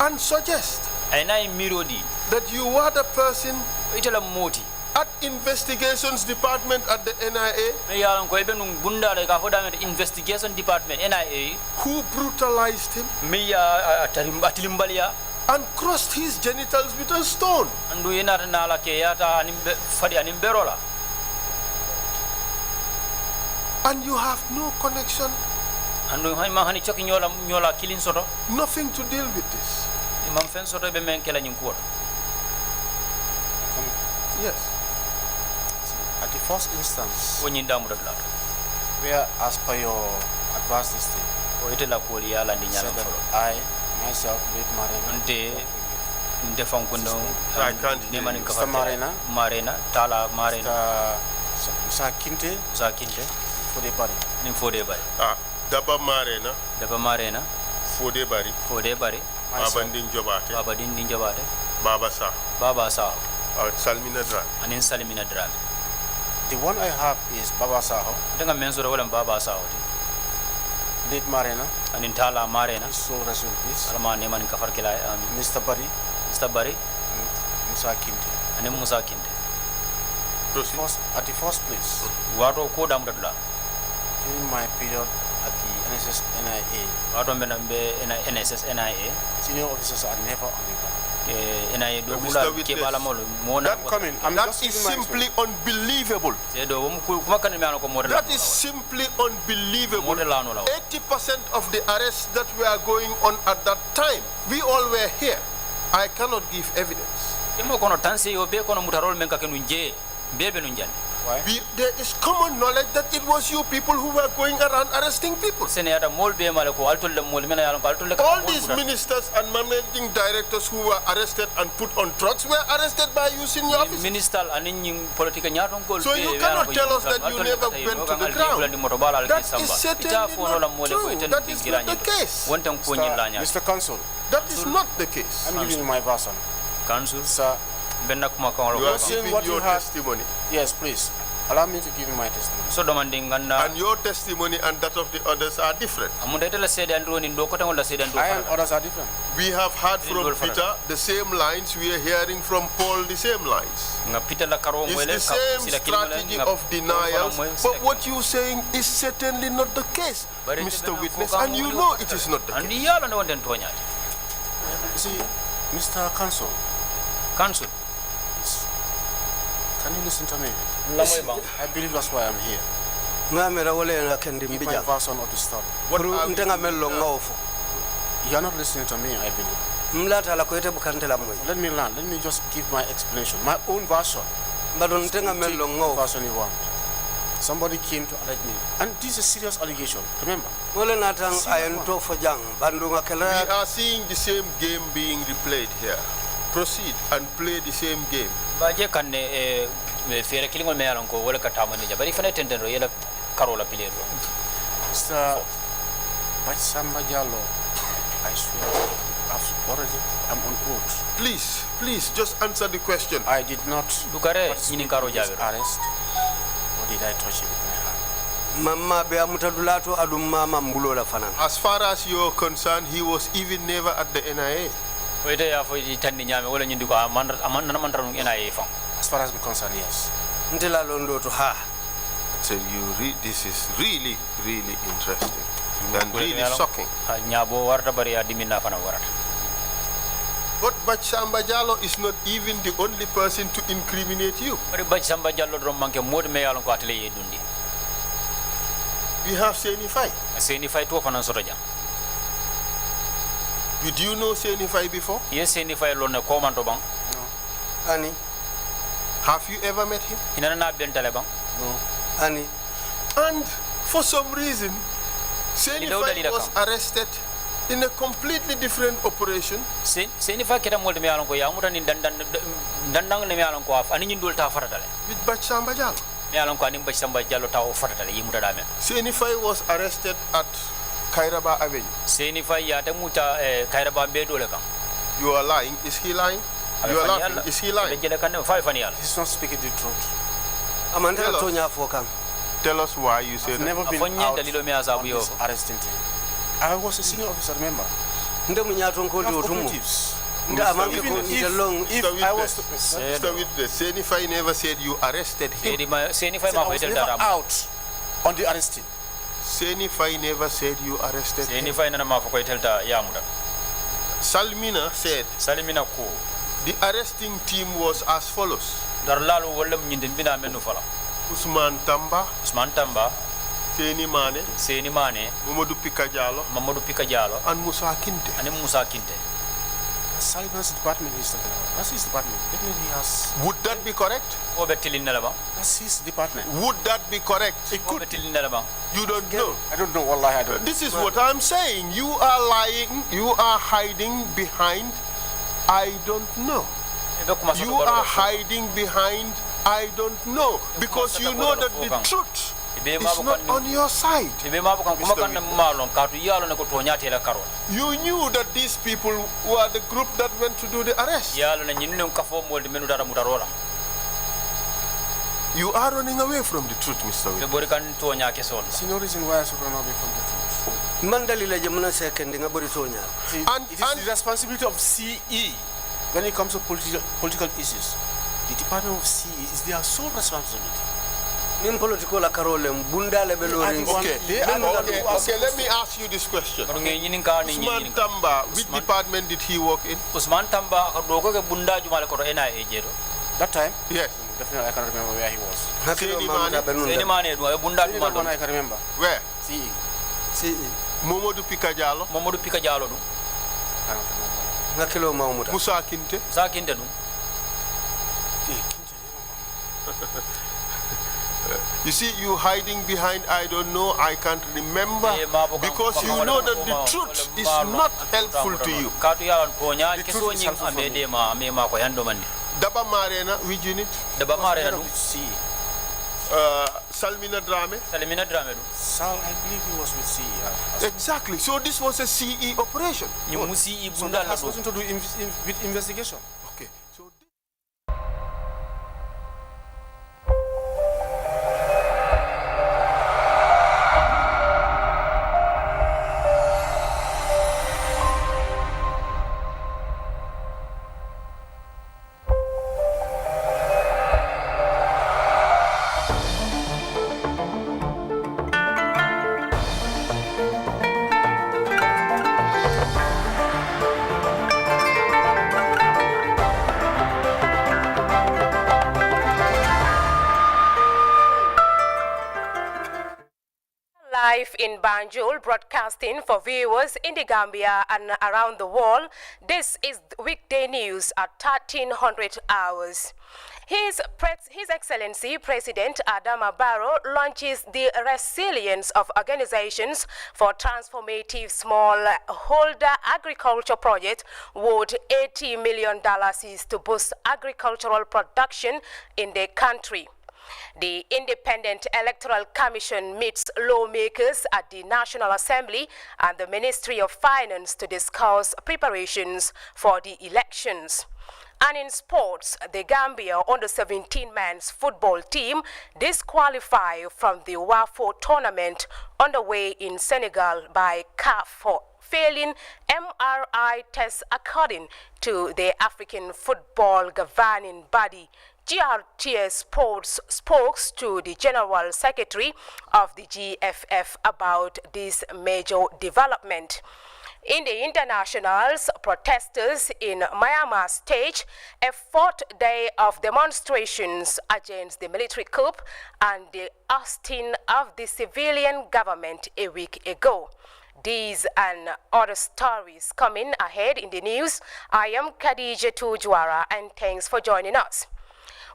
and suggest that you are the person at investigations department at the NIA who brutalized him and crushed his genitals with a stone. And you have no connection, nothing to deal with this. Yes. At the first instance, where as per your advice this thing, said that I, myself, Late I can't hear you. Mr. Marina, Mr. Kinte, Fode Bari. Daba Marena, Fode Bari, Baba Ndinjobate, Baba Sa, Salmina Dran. The one I have is Baba Saho. Late Marina. And in Tala Marina. So rest in peace. Mr. Bari. Musa Kinte. And Musa Kinte. At the first place, during my period at the NSS NIA, senior officers are never on the ground. Mr. Witness, that is simply unbelievable. That is simply unbelievable. 80% of the arrests that were going on at that time, we all were here. I cannot give evidence. Why? There is common knowledge that it was you people who were going around arresting people. All these ministers and managing directors who were arrested and put on trucks were arrested by you in your office. So you cannot tell us that you never went to the ground. That is certainly not true. That is not the case. Mr. Consul, that is not the case. I'm giving you my version. Consul, sir. You are giving your testimony. Yes, please. Allow me to give you my testimony. So demanding and your testimony and that of the others are different. I and others are different. We have heard from Peter the same lines. We are hearing from Paul the same lines. It's the same strategy of denial. But what you're saying is certainly not the case, Mr. Witness, and you know it is not the case. You see, Mr. Consul. Can you listen to me? I believe that's why I'm here. Give my version of the story. You are not listening to me, I believe. Let me learn. Let me just give my explanation. My own version. Version you want. Somebody came to allege me. And this is a serious allegation. Remember. We are seeing the same game being replayed here. Proceed and play the same game. Mr. Bachsamba Jallo, I swear, I'm on oath. Please, just answer the question. I did not participate in his arrest, or did I touch him with my hand? As far as you're concerned, he was even never at the NIA. As far as I'm concerned, yes. So this is really interesting and really shocking. But Bachsamba Jallo is not even the only person to incriminate you. We have Senify. Senify to fanan sotoja. Did you know Senify before? Yes, Senify lo ne komando bang. No. Ani. Have you ever met him? Inana na bentale bang. No. Ani. And for some reason, Senify was arrested in a completely different operation. Senify keta molde me alon ko ya mutan dandang ne me alon ko af ani nyindol ta faradale. With Bachamba Jalo. Me alon ko ani Bachamba Jalo ta o faradale yimuta dame. Senify was arrested at Kairaba Avenue. Senify ya ta muta Kairaba be dole kan. You are lying. Is he lying? You are laughing. Is he lying? He's not speaking the truth. Tell us why you say I've never been out on this arresting team. I was a senior officer, remember? Operatives. If I was to Senify never said you arrested him. I was never out on the arresting. Senify never said you arrested him. Salmina said the arresting team was as follows. Usman Tamba, Seni Mane, Mamadou Pikajalo, and Musa Kinte. Salmina's department is talking about. That's his department. Definitely he has. Would that be correct? That's his department. Would that be correct? It could. You don't know. I don't know. Wallahi, I don't. This is what I'm saying. You are lying. You are hiding behind. I don't know. You are hiding behind. I don't know. Because you know that the truth is not on your side. You knew that these people were the group that went to do the arrest. You are running away from the truth, Mr. Williams. There's no reason why I should run away from the truth. It is the responsibility of CE when it comes to political issues. The Department of CE is their sole responsibility. Okay, let me ask you this question. Usman Tamba, which department did he work in? Usman Tamba, that time? Yes. Definitely, I can't remember where he was. I can remember. Where? CE. Mamadou Pikajalo. I don't remember. Musa Kinte. You see, you hiding behind I don't know, I can't remember, because you know that the truth is not helpful to you. The truth is helpful for me. Daba Marena, which unit? Daba Marena. Salmina Drame? Sal, I believe he was with CE. Exactly. So this was a CE operation. So that has nothing to do with investigation. Okay. So Live in Banjul, broadcasting for viewers in the Gambia and around the world. This is weekday news at 1300 hours. His Excellency President Adama Barrow launches the Resilience of Organizations for Transformative Smallholder Agriculture Project worth $80 million is to boost agricultural production in the country. The Independent Electoral Commission meets lawmakers at the National Assembly and the Ministry of Finance to discuss preparations for the elections. And in sports, the Gambia under-17 men's football team disqualified from the WAFO tournament underway in Senegal by CAF for failing MRI tests, according to the African Football Governing Body. Grts Sports spoke to the General Secretary of the GFF about this major development. In the internationals, protesters in Myanmar staged a fourth day of demonstrations against the military coup and the ousting of the civilian government a week ago. These and other stories coming ahead in the news. I am Khadija Tujwara, and thanks for joining us.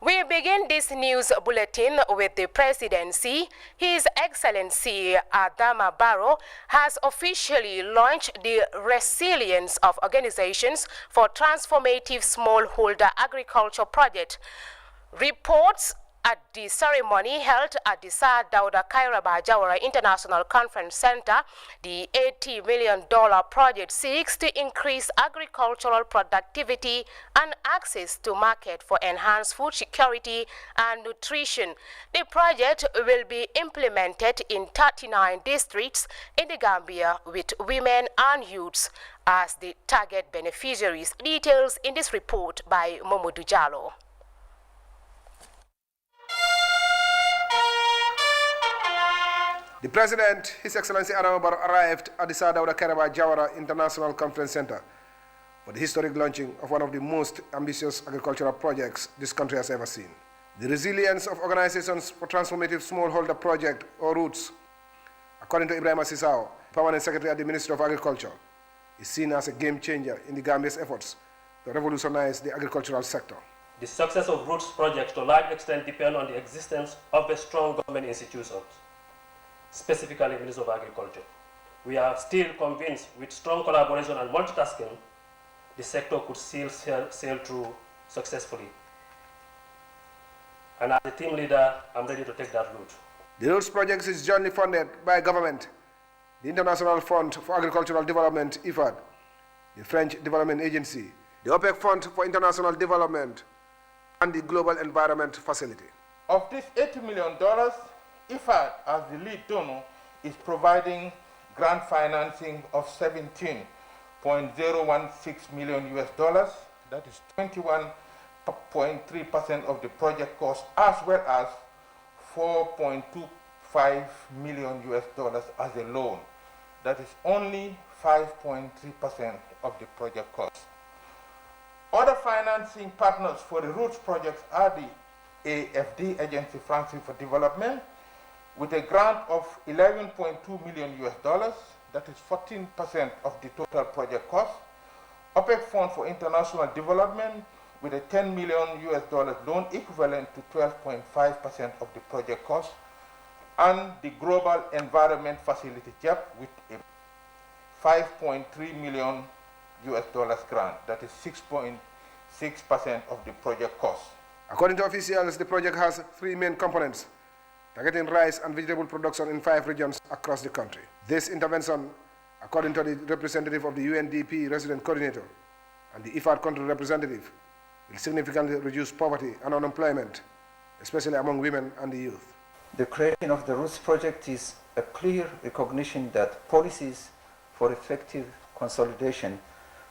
We begin this news bulletin with the presidency. His Excellency Adama Barrow has officially launched the Resilience of Organizations for Transformative Smallholder Agriculture project. Reports at the ceremony held at the Sir Dawda Kairaba Jawara International Conference Center, the $80 million project seeks to increase agricultural productivity and access to market for enhanced food security and nutrition. The project will be implemented in 39 districts in the Gambia with women and youths as the target beneficiaries. Details in this report by Momodu Jallo. The President, His Excellency Adama Barrow, arrived at the Sir Dawda Kairaba Jawara International Conference Center for the historic launching of one of the most ambitious agricultural projects this country has ever seen. The Resilience of Organizations for Transformative Smallholder Project, or ROOTS, according to Ibrahim Sisao, Permanent Secretary at the Ministry of Agriculture, is seen as a game changer in the Gambia's efforts to revolutionize the agricultural sector. The success of ROOTS projects to a large extent depends on the existence of a strong government institutions, specifically the Ministry of Agriculture. We are still convinced with strong collaboration and multitasking, the sector could still sail through successfully. And as a team leader, I'm ready to take that route. The ROOTS project is jointly funded by government, the International Fund for Agricultural Development, IFAD, the French Development Agency, the OPEC Fund for International Development, and the Global Environment Facility. Of this $80 million, IFAD, as the lead donor, is providing grant financing of $17.016 million. That is 21.3% of the project cost, as well as $4.25 million as a loan. That is only 5.3% of the project cost. Other financing partners for the ROOTS projects are the AFD, Agency France for Development, with a grant of $11.2 million, that is 14% of the total project cost. OPEC Fund for International Development with a $10 million loan equivalent to 12.5% of the project cost, and the Global Environment Facility, JEP, with a $5.3 million grant, that is 6.6% of the project cost. According to officials, the project has three main components, targeting rice and vegetable production in 5 regions across the country. This intervention, according to the representative of the UNDP resident coordinator and the IFAD country representative, will significantly reduce poverty and unemployment, especially among women and the youth. The creation of the ROOTS project is a clear recognition that policies for effective consolidation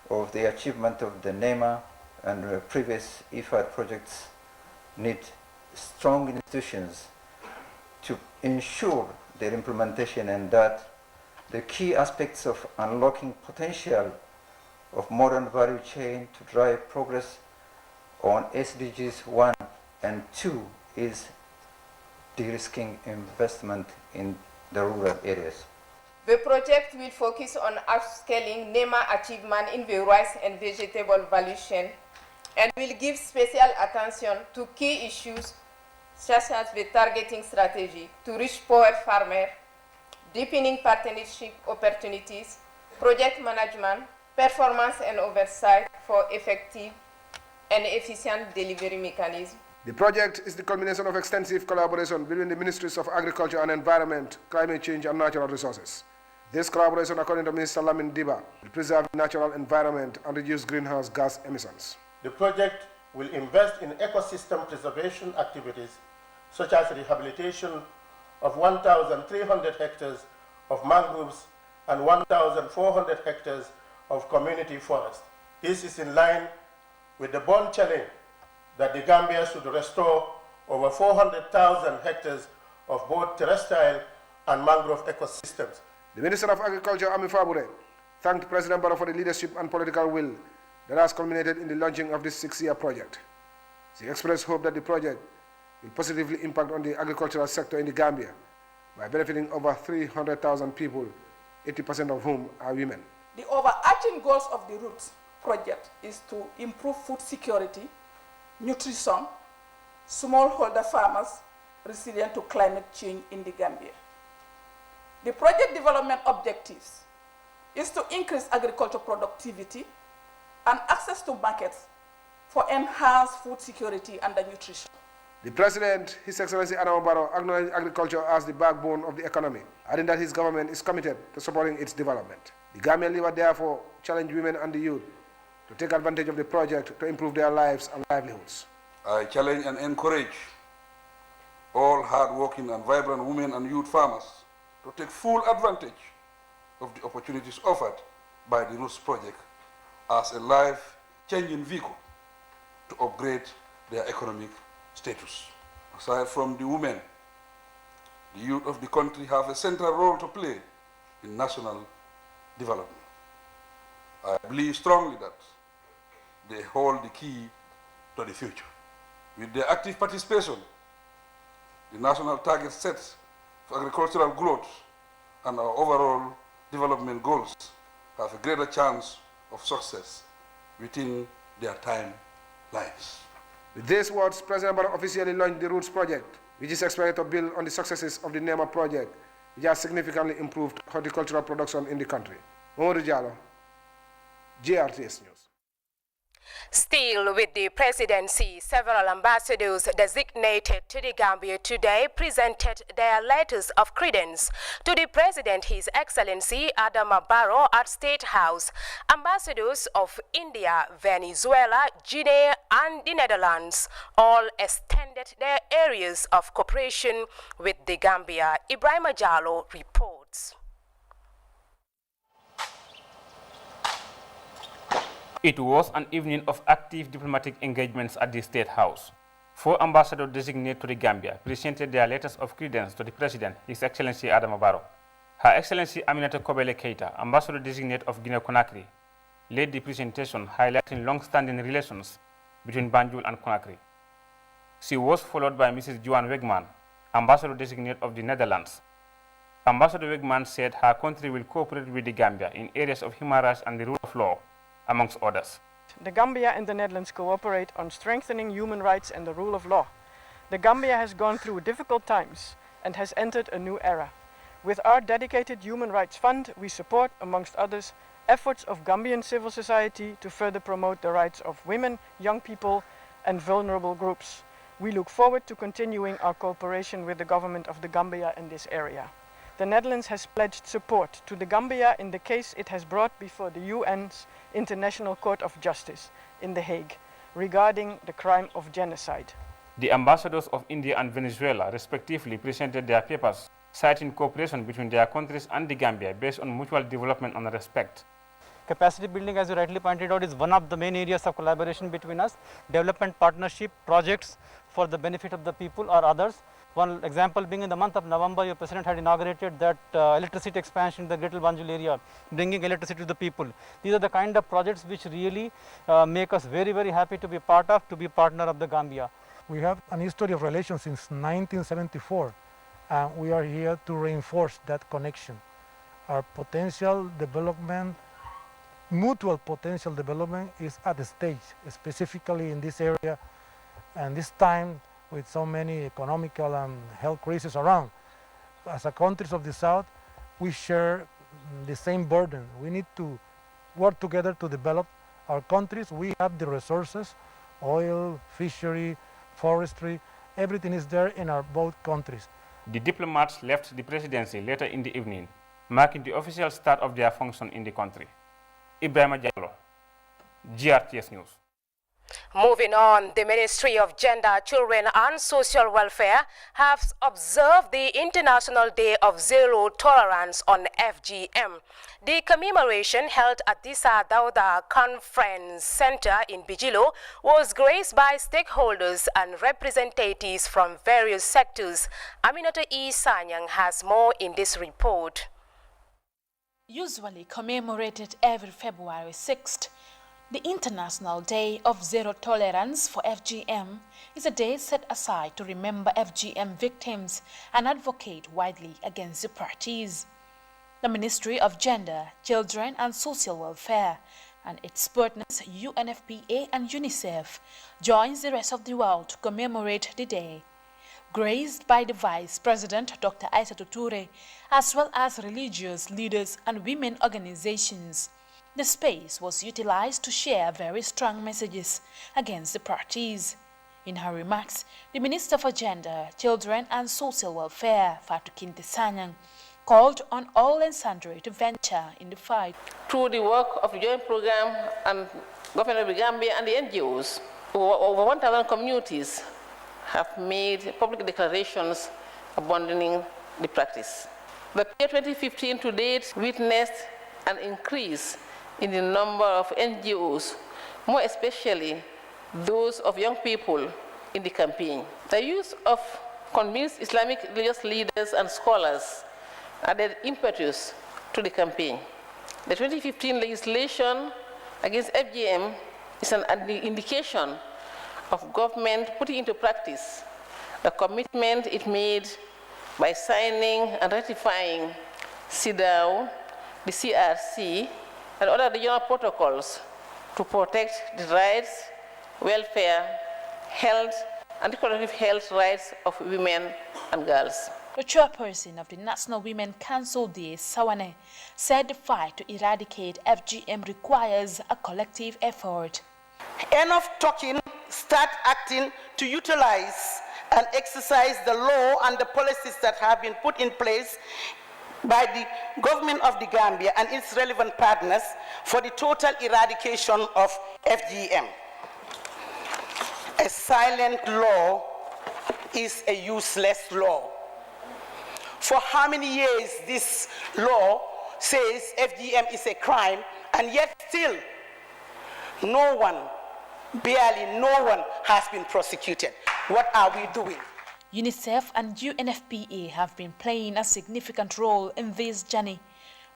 of the achievement of the NEMA and previous IFAD projects need strong institutions to ensure their implementation, and that the key aspects of unlocking potential of modern value chain to drive progress on SDGs 1 and 2 is de-risking investment in the rural areas. The project will focus on upscaling NEMA achievement in the rice and vegetable value chain, and will give special attention to key issues such as the targeting strategy to reach poor farmers, deepening partnership opportunities, project management, performance and oversight for effective and efficient delivery mechanism. The project is the culmination of extensive collaboration between the Ministries of Agriculture and Environment, Climate Change and Natural Resources. This collaboration, according to Minister Lamin Diba, will preserve the natural environment and reduce greenhouse gas emissions. The project will invest in ecosystem preservation activities such as rehabilitation of 1,300 hectares of mangroves and 1,400 hectares of community forest. This is in line with the bold challenge that the Gambia should restore over 400,000 hectares of both terrestrial and mangrove ecosystems. The Minister of Agriculture, Ami Fabure, thanked President Barrow for the leadership and political will that has culminated in the launching of this 6-year project. She expressed hope that the project will positively impact on the agricultural sector in the Gambia by benefiting over 300,000 people, 80% of whom are women. The overarching goals of the Roots project is to improve food security, nutrition, smallholder farmers resilient to climate change in the Gambia. The project development objectives is to increase agricultural productivity and access to markets for enhanced food security and nutrition. The President, His Excellency Adama Barrow, acknowledged agriculture as the backbone of the economy, adding that his government is committed to supporting its development. The Gambian leader therefore challenged women and the youth to take advantage of the project to improve their lives and livelihoods. I challenge and encourage all hard-working and vibrant women and youth farmers to take full advantage of the opportunities offered by the Roots project as a life-changing vehicle to upgrade their economic status. Aside from the women, the youth of the country have a central role to play in national development. I believe strongly that they hold the key to the future. With their active participation, the national target sets for agricultural growth and our overall development goals have a greater chance of success within their timelines. With these words, President Barrow officially launched the Roots project, which is expected to build on the successes of the NEMA project, which has significantly improved horticultural production in the country. Mamadou Diallo, GRTS News. Still with the presidency, several ambassadors designated to the Gambia today presented their letters of credence to the President, His Excellency Adama Barrow, at State House. Ambassadors of India, Venezuela, Guinea and the Netherlands all extended their areas of cooperation with the Gambia. Ibrahim Jallo reports. It was an evening of active diplomatic engagements at the State House. 4 ambassadors designated to the Gambia presented their letters of credence to the President, His Excellency Adama Barrow. Her Excellency Aminata Kobele Keita, ambassador designate of Guinea-Conakry, led the presentation highlighting long-standing relations between Banjul and Conakry. She was followed by Mrs. Joan Wegman, ambassador designate of the Netherlands. Ambassador Wegman said her country will cooperate with the Gambia in areas of human rights and the rule of law, amongst others. The Gambia and the Netherlands cooperate on strengthening human rights and the rule of law. The Gambia has gone through difficult times and has entered a new era. With our dedicated Human Rights Fund, we support, amongst others, efforts of Gambian civil society to further promote the rights of women, young people, and vulnerable groups. We look forward to continuing our cooperation with the government of the Gambia in this area. The Netherlands has pledged support to the Gambia in the case it has brought before the UN's International Court of Justice in The Hague regarding the crime of genocide. The ambassadors of India and Venezuela respectively presented their papers citing cooperation between their countries and the Gambia based on mutual development and respect. Capacity building, as you rightly pointed out, is one of the main areas of collaboration between us. Development partnership projects for the benefit of the people or others. One example being in the month of November, your President had inaugurated that electricity expansion in the Greater Banjul area, bringing electricity to the people. These are the kind of projects which really make us very, very happy to be part of, to be partner of the Gambia. We have an history of relations since 1974, and we are here to reinforce that connection. Our potential development, mutual potential development is at the stage, specifically in this area, and this time with so many economical and health crises around. As a countries of the South, we share the same burden. We need to work together to develop our countries. We have the resources, oil, fishery, forestry, everything is there in our both countries. The diplomats left the presidency later in the evening, marking the official start of their function in the country. Ibrahim Jallo, GRTS News. Moving on, the Ministry of Gender, Children and Social Welfare has observed the International Day of Zero Tolerance on FGM. The commemoration held at the Sadauda Conference Center in Bijilo was graced by stakeholders and representatives from various sectors. Aminata E. Sanyang has more in this report. Usually commemorated every February 6th, the International Day of Zero Tolerance for FGM is a day set aside to remember FGM victims and advocate widely against the parties. The Ministry of Gender, Children and Social Welfare and its partners UNFPA and UNICEF joins the rest of the world to commemorate the day. Graced by the Vice President Dr. Aissatou Touré, as well as religious leaders and women organizations, the space was utilized to share very strong messages against the parties. In her remarks, the Minister for Gender, Children and Social Welfare, Fatou Kinte Sanyang, called on all and sundry to venture in the fight. Through the work of the joint program and government of the Gambia and the NGOs, over 1,000 communities have made public declarations abandoning the practice. The year 2015 to date witnessed an increase in the number of NGOs, more especially those of young people in the campaign. The use of convinced Islamic religious leaders and scholars added impetus to the campaign. The 2015 legislation against FGM is an indication of government putting into practice the commitment it made by signing and ratifying CEDAW, the CRC, and other regional protocols to protect the rights, welfare, health, and reproductive health rights of women and girls. The chairperson of the National Women Council, D. Sawane, said the fight to eradicate FGM requires a collective effort. Enough talking, start acting to utilize and exercise the law and the policies that have been put in place by the government of the Gambia and its relevant partners for the total eradication of FGM. A silent law is a useless law. For how many years this law says FGM is a crime, and yet still no one, barely no one has been prosecuted. What are we doing? UNICEF and UNFPA have been playing a significant role in this journey.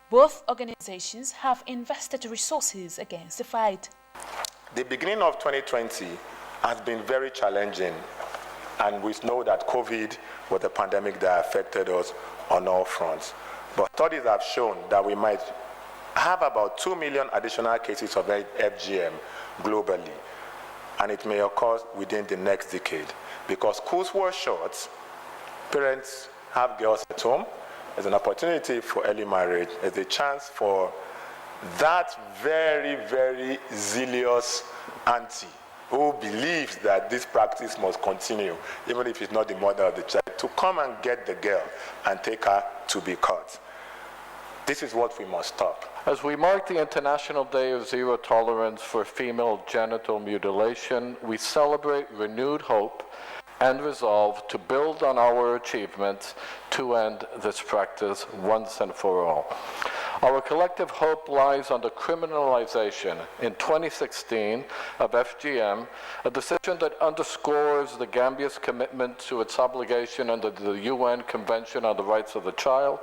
Both organizations have invested resources against the fight. The beginning of 2020 has been very challenging, and we know that COVID was a pandemic that affected us on all fronts. But studies have shown that we might have about 2 million additional cases of FGM globally, and it may occur within the next decade. Because schools were shut, parents have girls at home, there's an opportunity for early marriage, there's a chance for that very, very zealous auntie who believes that this practice must continue, even if it's not the mother of the child, to come and get the girl and take her to be cut. This is what we must stop. As we mark the International Day of Zero Tolerance for Female Genital Mutilation, we celebrate renewed hope and resolve to build on our achievements to end this practice once and for all. Our collective hope lies on the criminalization in 2016 of FGM, a decision that underscores the Gambia's commitment to its obligation under the UN Convention on the Rights of the Child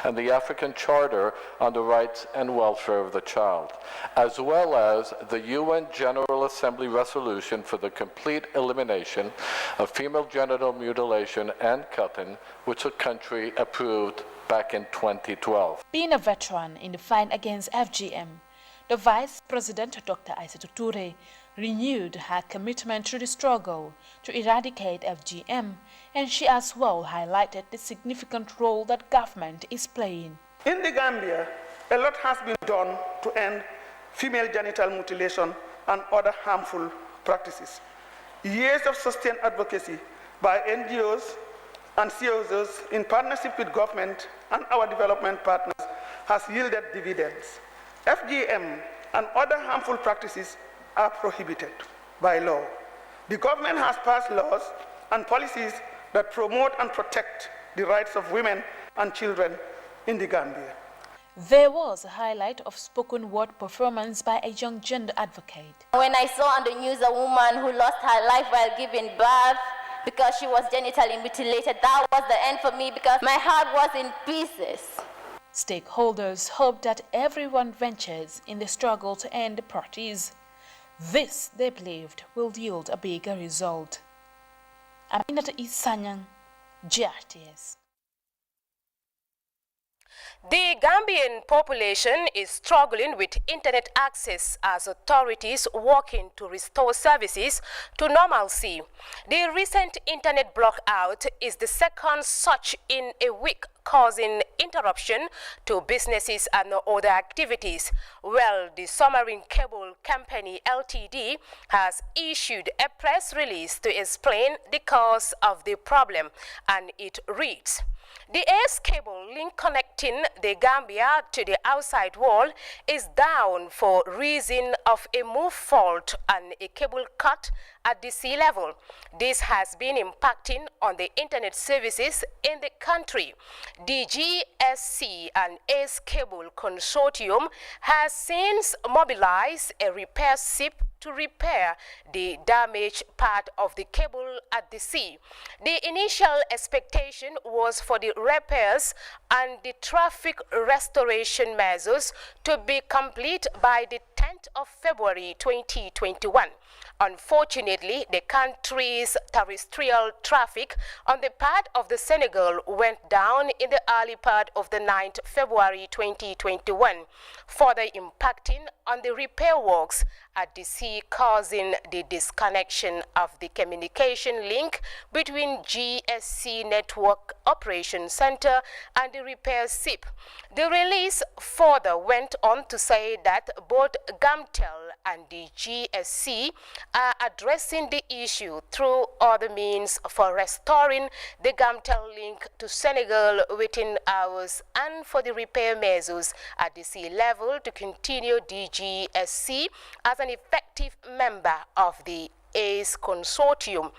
and the African Charter on the Rights and Welfare of the Child, as well as the UN General Assembly resolution for the complete elimination of female genital mutilation and cutting, which the country approved back in 2012. Being a veteran in the fight against FGM, the Vice President Dr. Aissatou Touré renewed her commitment to the struggle to eradicate FGM, and she as well highlighted the significant role that government is playing. In the Gambia, a lot has been done to end female genital mutilation and other harmful practices. Years of sustained advocacy by NGOs and CSOs in partnership with government and our development partners has yielded dividends. FGM and other harmful practices are prohibited by law. The government has passed laws and policies that promote and protect the rights of women and children in the Gambia. There was a highlight of spoken word performance by a young gender advocate. When I saw on the news a woman who lost her life while giving birth because she was genitally mutilated, that was the end for me because my heart was in pieces. Stakeholders hope that everyone ventures in the struggle to end the practice. This, they believed, will yield a bigger result. Aminata Isanyang, Grts. The Gambian population is struggling with internet access as authorities working to restore services to normalcy. The recent internet blackout is the second such in a week, causing interruption to businesses and other activities. Well, the Submarine Cable Company Ltd has issued a press release to explain the cause of the problem, and it reads: the ACE cable link connecting the Gambia to the outside world is down for reason of a move fault and a cable cut at the sea level. This has been impacting on the internet services in the country. The GSC and ACE Cable Consortium has since mobilized a repair ship to repair the damaged part of the cable at the sea. The initial expectation was for the repairs and the traffic restoration measures to be complete by the 10th of February 2021. Unfortunately, the country's terrestrial traffic on the part of the Senegal went down in the early part of the 9th February 2021, further impacting on the repair works at the sea, causing the disconnection of the communication link between GSC Network Operations Center and the repair ship. The release further went on to say that both Gamtel and the GSC are addressing the issue through other means for restoring the Gamtel link to Senegal within hours, and for the repair measures at the sea level to continue. The GSC, as an effective member of the ACE consortium,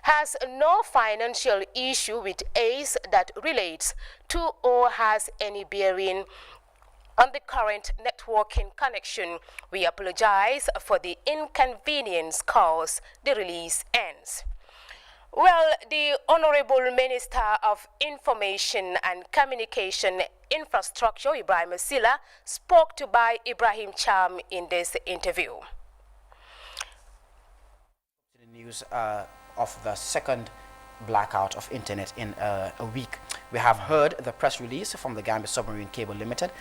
has no financial issue with ACE that relates to or has any bearing on the current networking connection. We apologize for the inconvenience caused. The release ends. Well, the Honorable Minister of Information and Communication Infrastructure, Ibrahim Silla, spoke to by Ibrahim Cham in this interview. The news of the second blackout of internet in a week. We have heard the press release from the Gambia Submarine Cable Limited.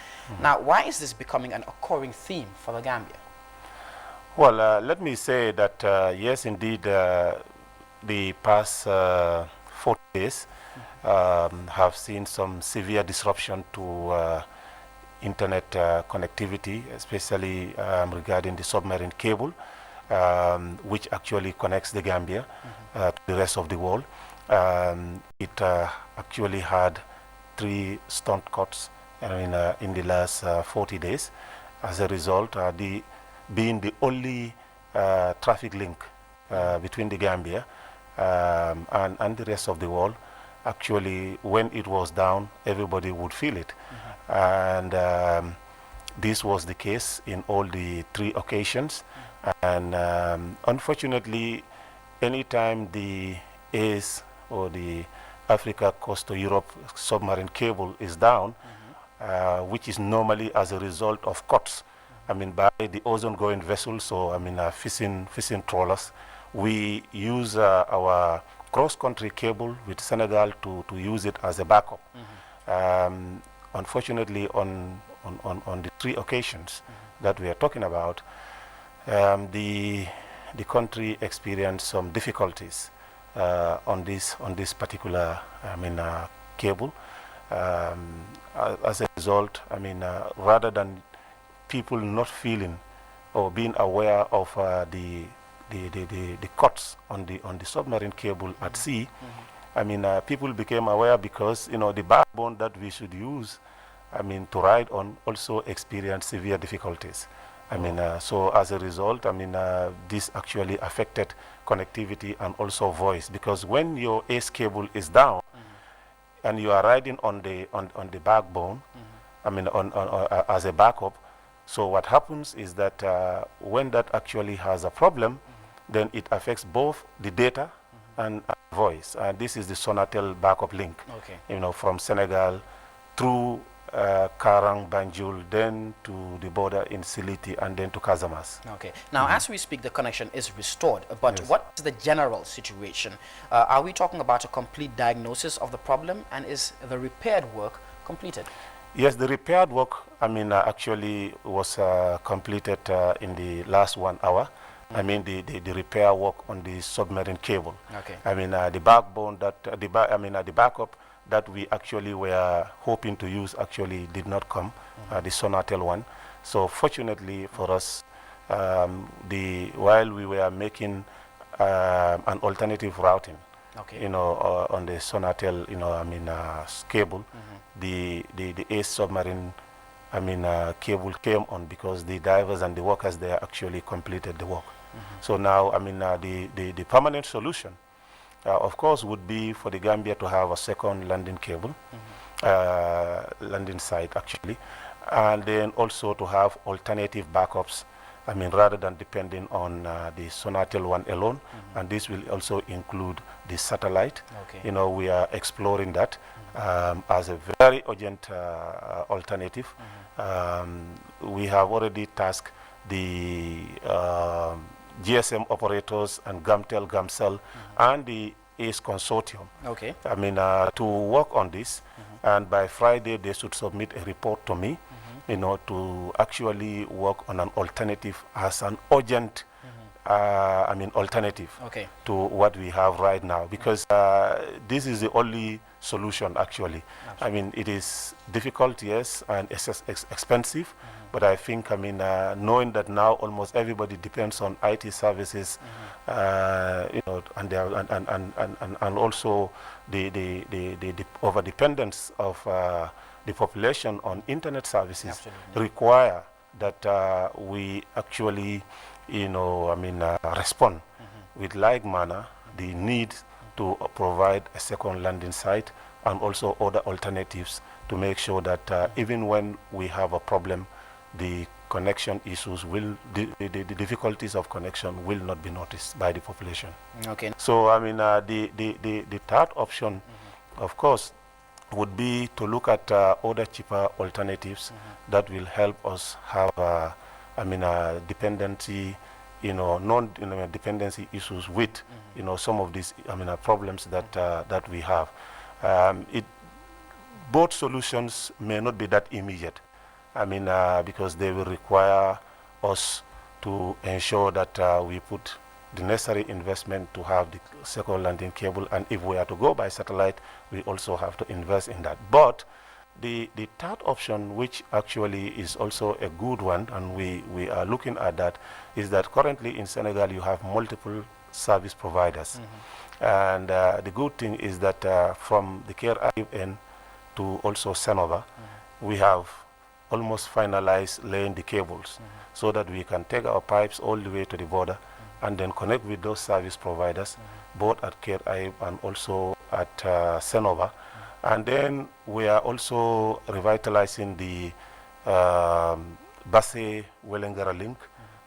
Now, why is this becoming an occurring theme for the Gambia? Well, let me say that yes, indeed, the past 40 days have seen some severe disruption to internet connectivity, especially regarding the submarine cable, which actually connects the Gambia to the rest of the world. It actually had 3 stunt cuts in the last 40 days. As a result, being the only traffic link between the Gambia and the rest of the world, actually, when it was down, everybody would feel it. And this was the case in all the 3 occasions. And unfortunately, anytime the ACE or the Africa Coast to Europe submarine cable is down, which is normally as a result of cuts, I mean, by the ocean-going vessels, so I mean, fishing trawlers, we use our cross-country cable with Senegal to use it as a backup. Unfortunately, on the 3 occasions that we are talking about, the country experienced some difficulties on this particular, cable. As a result, rather than people not feeling or being aware of the cuts on the submarine cable at sea, people became aware because the backbone that we should use, to ride on, also experienced severe difficulties. So as a result, this actually affected connectivity and also voice, because when your ACE cable is down and you are riding on the backbone, as a backup, so what happens is that when that actually has a problem, then it affects both the data and voice. This is the Sonatel backup link, from Senegal through Karang, Banjul, then to the border in Siliti, and then to Casamas. Okay. Now, as we speak, the connection is restored. But what is the general situation? Are we talking about a complete diagnosis of the problem, and is the repaired work completed? Yes, the repaired work, actually was completed in the last 1 hour. I mean, the repair work on the submarine cable. Okay. The backbone that, the backup that we actually were hoping to use actually did not come, the Sonatel one. So fortunately for us, while we were making an alternative routing, on the Sonatel, cable, the ACE submarine, cable came on because the divers and the workers there actually completed the work. So now, the permanent solution, of course, would be for the Gambia to have a second landing cable, landing site actually, and then also to have alternative backups, rather than depending on the Sonatel one alone, and this will also include the satellite. Okay. We are exploring that as a very urgent alternative. We have already tasked the GSM operators and GAMTEL, GAMCEL, and the ACE consortium. Okay. To work on this, and by Friday they should submit a report to me, to actually work on an alternative as an urgent, alternative to what we have right now, because this is the only solution actually. It is difficult, yes, and it's expensive. But I think, knowing that now almost everybody depends on IT services, and also the over dependence of the population on internet services require that we actually, respond with like manner the need to provide a second landing site and also other alternatives to make sure that even when we have a problem, the connection issues the difficulties of connection will not be noticed by the population. Okay. So the third option, of course, would be to look at other cheaper alternatives that will help us have dependency, non-dependency issues with some of these problems that we have. Both solutions may not be that immediate. Because they will require us to ensure that we put the necessary investment to have the second landing cable, and if we are to go by satellite, we also have to invest in that. But the third option, which actually is also a good one, and we are looking at that, is that currently in Senegal you have multiple service providers. And the good thing is that from the Trrc end to also Senova, we have almost finalized laying the cables so that we can take our pipes all the way to the border and then connect with those service providers, both at Trrc and also at Senova. And then we are also revitalizing the Basse Welengara link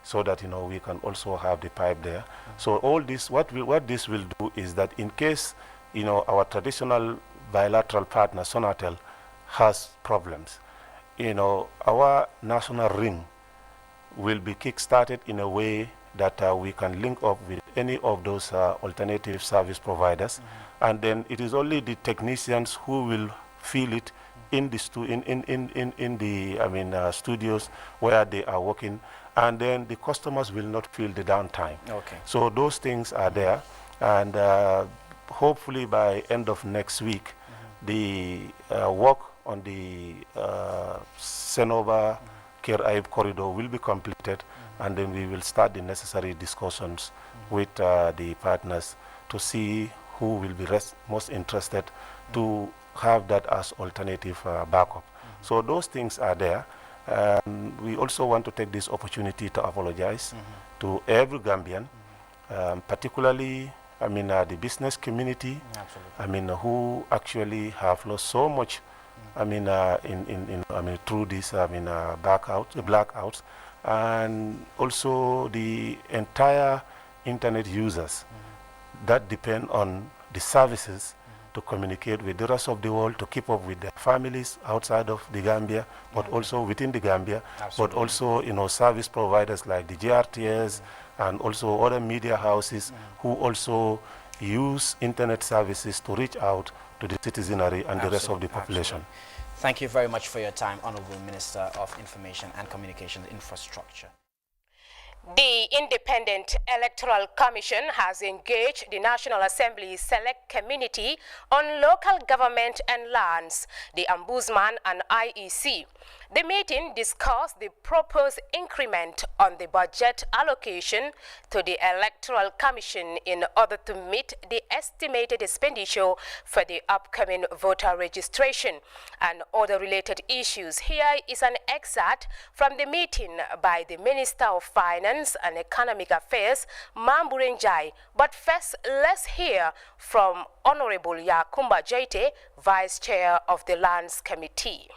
so that we can also have the pipe there. So all this, what this will do is that in case our traditional bilateral partner Sonatel has problems, our national ring will be kick-started in a way that we can link up with any of those alternative service providers, and then it is only the technicians who will feel it in the studios where they are working, and then the customers will not feel the downtime. Okay. So those things are there, and hopefully by end of next week, the work on the Senova Trrc corridor will be completed, and then we will start the necessary discussions with the partners to see who will be most interested to have that as alternative backup. So those things are there. We also want to take this opportunity to apologize to every Gambian, particularly the business community, who actually have lost so much through these blackouts, and also the entire internet users that depend on the services to communicate with the rest of the world, to keep up with their families outside of the Gambia, but also within the Gambia, but also, service providers like the Grts and also other media houses who also use internet services to reach out to the citizenry and the rest of the population. Thank you very much for your time, Honorable Minister of Information and Communications Infrastructure. The Independent Electoral Commission has engaged the National Assembly Select Committee on Local Government and Lands, the Ombudsman and IEC. The meeting discussed the proposed increment on the budget allocation to the Electoral Commission in order to meet the estimated expenditure for the upcoming voter registration and other related issues. Here is an excerpt from the meeting by the Minister of Finance and Economic Affairs, Mamburenjai. But first, let's hear from Honorable Yakumba Jaite, Vice Chair of the Lands Committee.